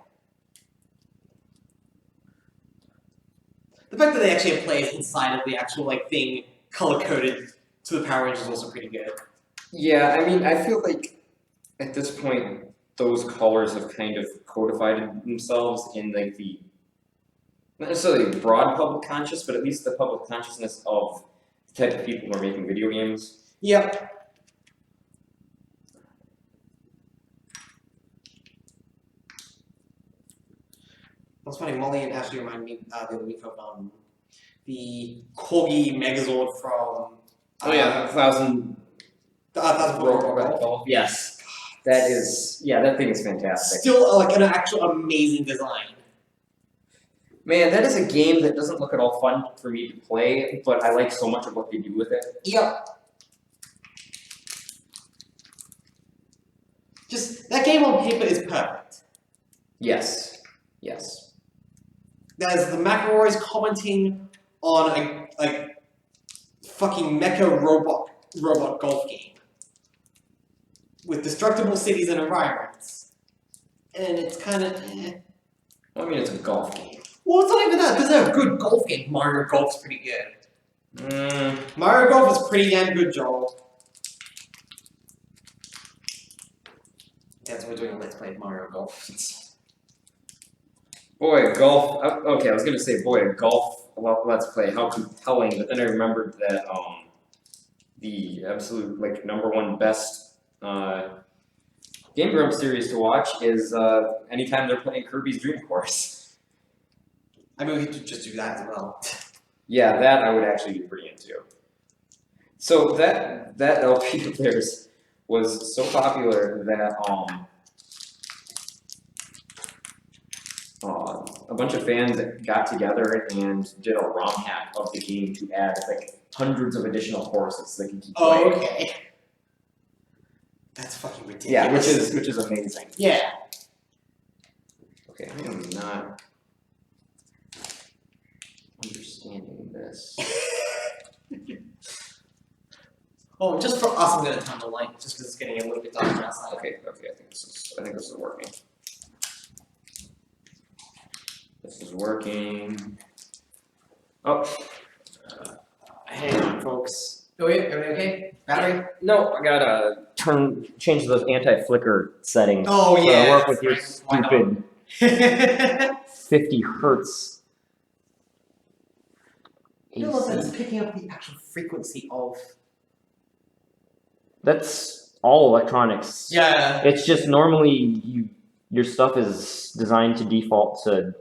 The fact that they actually have players inside of the actual thing color coded to the Power Rangers is also pretty good. Yeah, I mean, I feel like at this point, those colors have kind of codified themselves in like the not necessarily broad public conscious, but at least the public consciousness of the type of people who are making video games. Yep. That's funny. Molly and Ashley reminded me the other week of the Corgi Megazord from. Oh yeah, 1,000. The 1,000 Robot Golf. Yes, that is. Yeah, that thing is fantastic. Still like an actual amazing design. Man, that is a game that doesn't look at all fun for me to play, but I like so much of what they do with it. Yep. Just that game on paper is perfect. Yes. Yes. There's the McElroys commenting on a fucking mecha robot golf game with destructible cities and environments, and it's kind of. Well, I mean, it's a golf game. Well, it's not even that. Because they're a good golf game. Mario Golf's pretty good. Mario Golf is pretty damn good, Joel. That's what we're doing. Let's play Mario Golf. Boy, golf. Okay, I was gonna say, boy, golf. Well, let's play. How compelling! But then I remembered that the absolute #1 best Game Grumps series to watch is anytime they're playing Kirby's Dream Course. I mean, we could just do that as well. Yeah, that I would actually be pretty into. So that LP of theirs was so popular that a bunch of fans got together and did a ROM hack of the game to add hundreds of additional courses they can keep playing. Oh, okay. That's fucking ridiculous. Yeah, which is amazing. Yeah. Okay, I am not understanding this. Oh, just for us, I'm gonna turn the light just because it's getting a little bit dark outside. Okay, I think this is working. This is working. Oh, hang on, folks. Oh, wait, everything okay? Battery? No, I gotta change those anti-flicker settings. Oh yeah. So I work with your stupid 50 hertz. No, that's picking up the actual frequency of. That's all electronics. Yeah. It's just normally your stuff is designed to default to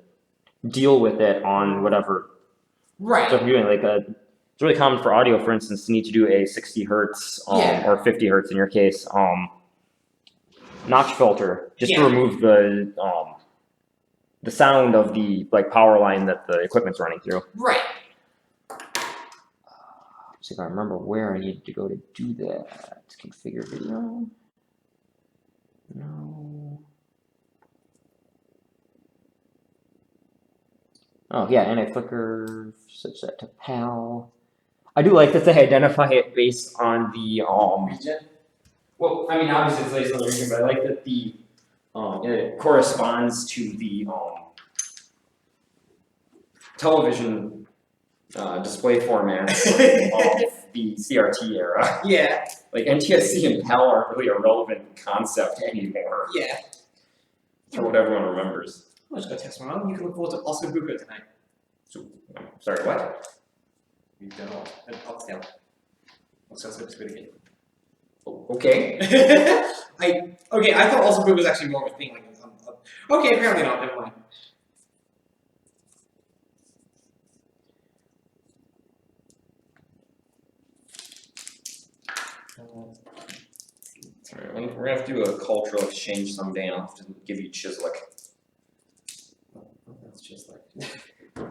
deal with it on whatever. Right. So if you're doing it's really common for audio, for instance, to need to do a 60 hertz or 50 hertz in your case notch filter just to remove the sound of the power line that the equipment's running through. Right. See if I remember where I needed to go to do that. Configure video. No. Oh yeah, anti-flicker, switch that to PAL. I do like that they identify it based on the region. Well, I mean obviously it's based on the region, but I like that the it corresponds to the television display formats of the CRT era. Yeah. NTSC and PAL aren't really a relevant concept anymore. Yeah. For what everyone remembers. I'm just gonna text my mom. You can look forward to Oscar-buco tonight. So, sorry, what? You don't know. Oxtail. Oxtail's good again. Okay. I thought Oscar-buco was actually more of a thing. Okay, apparently not. Never mind. Alright, we're gonna have to do a cultural exchange someday, and I'll have to give you Chislik. That's just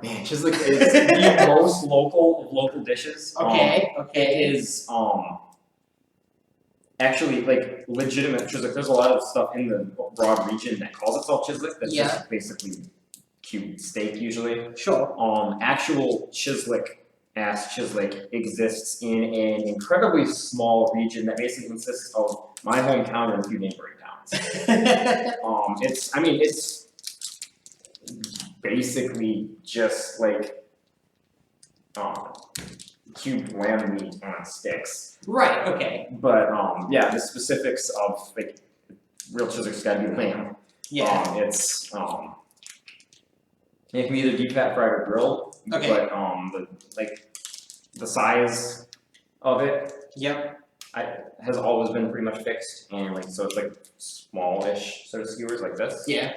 Man, Chislik is the most local of local dishes. Okay, It is actually like legitimate Chislik. There's a lot of stuff in the broad region that calls itself Chislik that's just basically cubed steak usually. Sure. Actual Chislik exists in an incredibly small region that basically consists of my hometown and a few neighboring towns. It's basically just like cubed lamb meat on sticks. Right, okay. But yeah, the specifics of like real Chislik's gotta be lamb. Yeah. It can be either deep fat fried or grilled. Okay. But the size of it has always been pretty much fixed, and so it's like smallish sort of skewers like this. Yeah.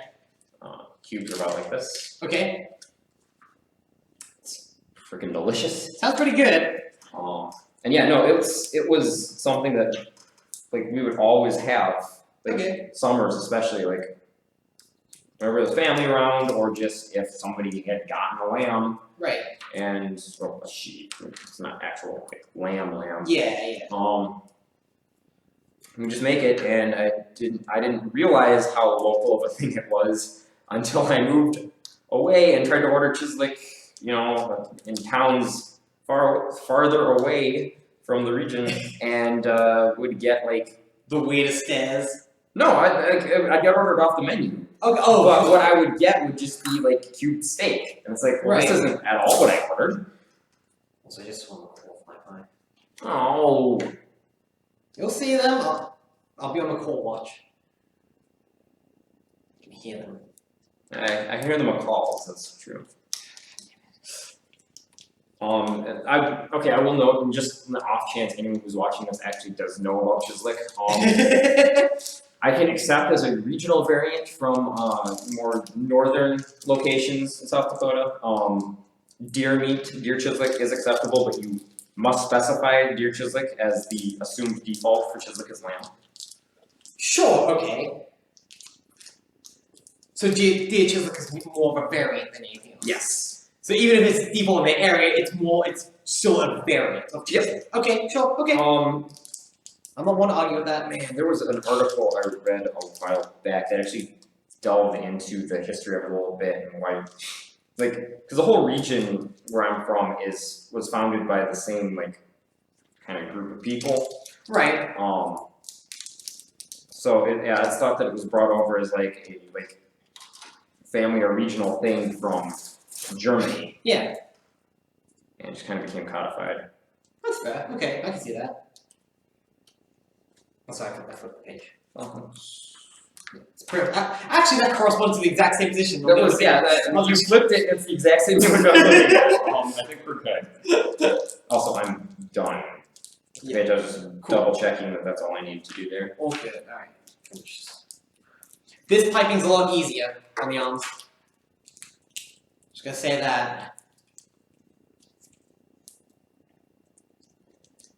Cubes are about like this. Okay. It's freaking delicious. Sounds pretty good. And yeah, no, it was something that like we would always have, like summers especially, like whenever the family around, or just if somebody had gotten a lamb. Right. And a sheep. It's not actual like lamb. Yeah. We just make it, and I didn't realize how local of a thing it was until I moved away and tried to order Chislik, in towns farther away from the region, and would get like the weirdest stairs. No, I'd get ordered off the menu. Okay. But what I would get would just be like cubed steak, and it's like, well, this isn't at all what I ordered. Also, just want to call fly. Oh. You'll see them. I'll be on the call watch. You can hear them. I hear the macaws. That's true. I will note, and just in the off chance anyone who's watching this actually does know about Chislik, I can accept as a regional variant from more northern locations in South Dakota. Deer Chislik is acceptable, but you must specify deer Chislik as the assumed default for Chislik is lamb. Sure, okay. So deer Chislik is more of a variant than anything else? Yes. So even if it's default in the area, it's still a variant of Chislik? Yep. Okay, sure, okay. I'm not one to argue with that. Man, there was an article I read a while back that actually delved into the history of it a little bit and why, because the whole region where I'm from was founded by the same kind of group of people. Right. So it's thought that it was brought over as a family or regional thing from Germany. Yeah. And it just kind of became codified. That's fair. Okay, I can see that. Oh, sorry, I flipped the page. It's perfect. Actually, that corresponds to the exact same position. You flipped it, it's the exact same thing. I think we're good. Also, I'm done. Okay, just double checking that that's all I need to do there. All good, alright. This piping's a lot easier on the arms. Just gonna say that.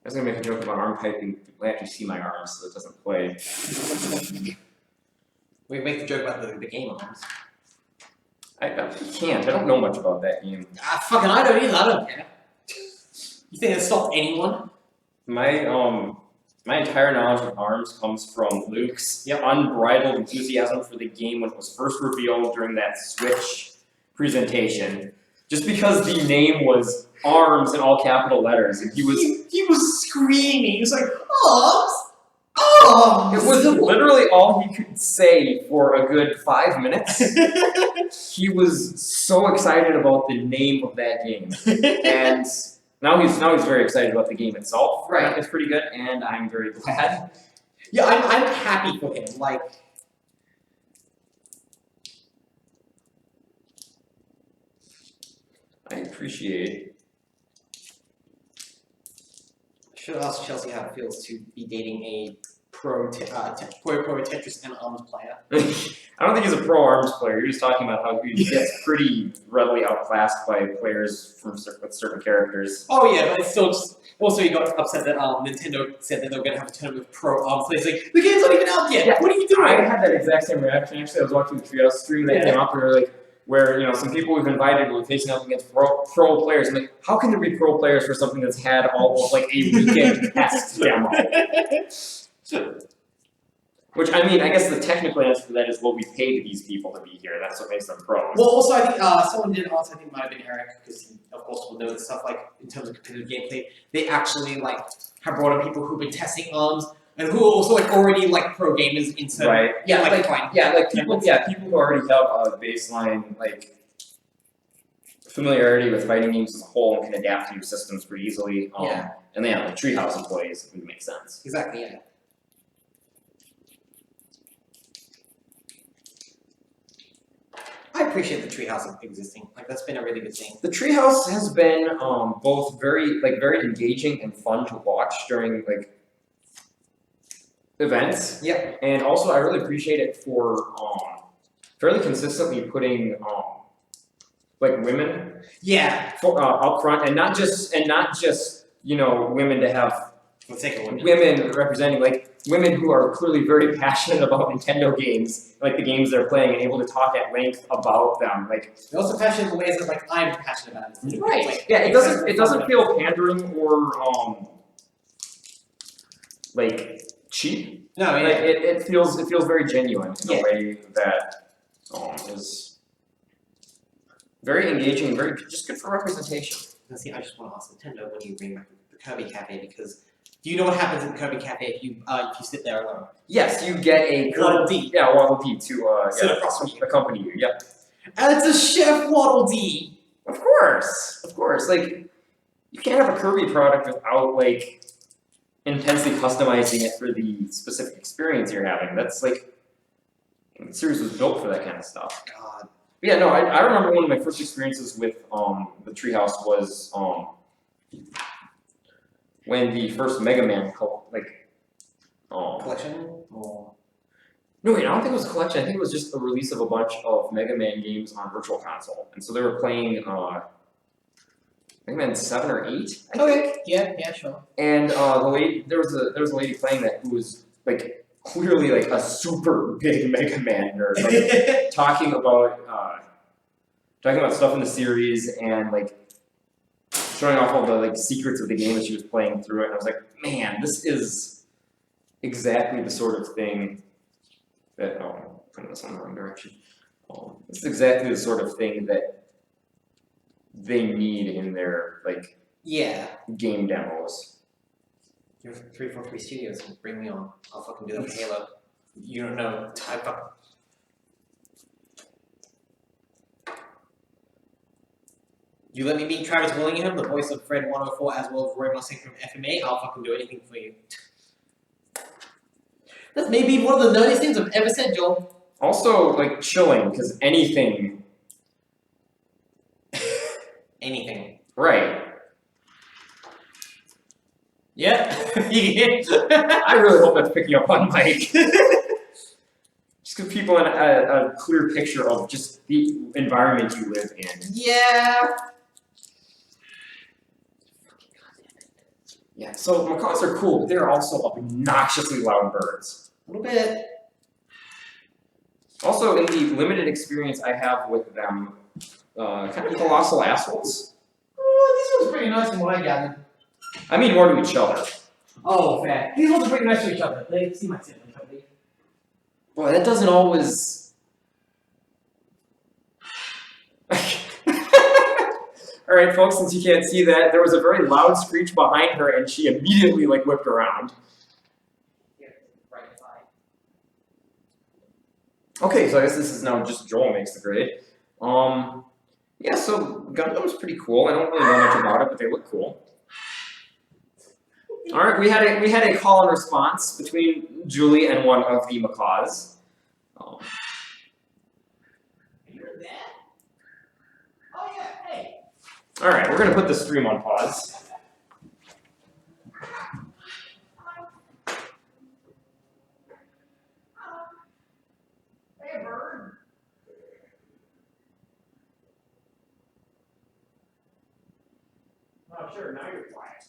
I was gonna make a joke about arm piping. People actually see my arms, so it doesn't play. We make the joke about the game arms. I can't. I don't know much about that game. Fucking I don't either. I don't care. You think it stopped anyone? My entire knowledge of ARMS comes from Luke's unbridled enthusiasm for the game when it was first revealed during that Switch presentation. Just because the name was ARMS in all capital letters, and he was screaming. He was like, ARMS! ARMS! It was literally all he could say for a good 5 minutes. He was so excited about the name of that game, and now he's very excited about the game itself. Right, it's pretty good, and I'm very glad. Yeah, I'm happy for him. I appreciate. I should ask Chelsea how it feels to be dating a pro Tetris and ARMS player. I don't think he's a pro ARMS player. You're just talking about how he gets pretty readily outclassed by players with certain characters. Oh yeah, but it's still just. Also, he got upset that Nintendo said that they were going to have a tournament with pro ARMS players. Like, the game's not even out yet. Yeah. What are you doing? I had that exact same reaction. Actually, I was watching the Treehouse stream that came up where some people we've invited were facing up against pro players. I'm like, how can there be pro players for something that's had all of a weekend test demo? Which, I mean, I guess the technical answer for that is, well, we paid these people to be here. That's what makes them pros. Well, also, I think someone did also, I think it might have been Eric, because he, of course, will know this stuff, like, in terms of competitive gameplay, they actually, like, have brought in people who've been testing arms, and who are also, like, already, like, pro gamers in certain, right. yeah, like people who already have a baseline, like, familiarity with fighting games as a whole and can adapt to new systems pretty easily. And yeah, like Treehouse employees, it would make sense. Exactly, yeah. I appreciate the treehouse existing. Like, that's been a really good thing. The treehouse has been both very engaging and fun to watch during like events. Yeah. And also, I really appreciate it for fairly consistently putting like women. Yeah. Up front, and not just you know women to have. Let's take a women. Women representing like women who are clearly very passionate about Nintendo games, like the games they're playing, and able to talk at length about them. Like they're also passionate in ways that like I'm passionate about it. Right. Like, yeah. It doesn't feel pandering or like cheap. No. Yeah. Like, it feels very genuine in a way that is very engaging and very just good for representation. Now, see, I just want to ask Nintendo when you bring back the Kirby Cafe, because do you know what happens in the Kirby Cafe if you sit there alone? Yes, you get a Waddle Dee. Yeah, Waddle Dee to sit across from you. accompany you. Yep. And it's a Chef Waddle Dee. Of course. Like you can't have a Kirby product without like intensely customizing it for the specific experience you're having. That's like the series was built for that kind of stuff. God. Yeah, no, I remember one of my first experiences with the Treehouse was when the first Mega Man collection? Or... No, wait, I don't think it was a collection. I think it was just a release of a bunch of Mega Man games on Virtual Console, and so they were playing Mega Man 7 or 8. I think. Yeah, sure. And there was a lady playing that who was like clearly like a super big Mega Man nerd, like, talking about stuff in the series and like showing off all the like secrets of the game that she was playing through it. And I was like, man, this is exactly the sort of thing that putting this in the wrong direction. This is exactly the sort of thing that they need in their like game demos. You have 343 Studios, bring me on. I'll fucking do that for Halo. You don't know. Type up. You let me meet Travis Willingham, the voice of Fred 104, as well as Roy Mustang from FMA. I'll fucking do anything for you. That's maybe one of the nerdiest things I've ever said, Joel. Also, like, chilling, because anything. Anything. Right. Yeah. I really hope that's picking up on Mike. Just give people a clear picture of just the environment you live in. Yeah. Yeah, so macaws are cool, but they're also obnoxiously loud birds. A little bit. Also, in the limited experience I have with them, kind of colossal assholes. Oh, these ones are pretty nice from what I gathered. I mean more to each other. Oh, fair. These ones are pretty nice to each other. They seem like siblings, I believe. Boy, that doesn't always... Alright folks, since you can't see that, there was a very loud screech behind her and she immediately like whipped around. Okay, so I guess this is now just Joel makes the grade. Yeah, so Gundam's pretty cool. I don't really know much about it, but they look cool. Alright, we had a call and response between Julie and one of the macaws. You're that? Oh yeah, hey. Alright, we're gonna put the stream on pause. Hey, bird. Oh, sure, now you're quiet.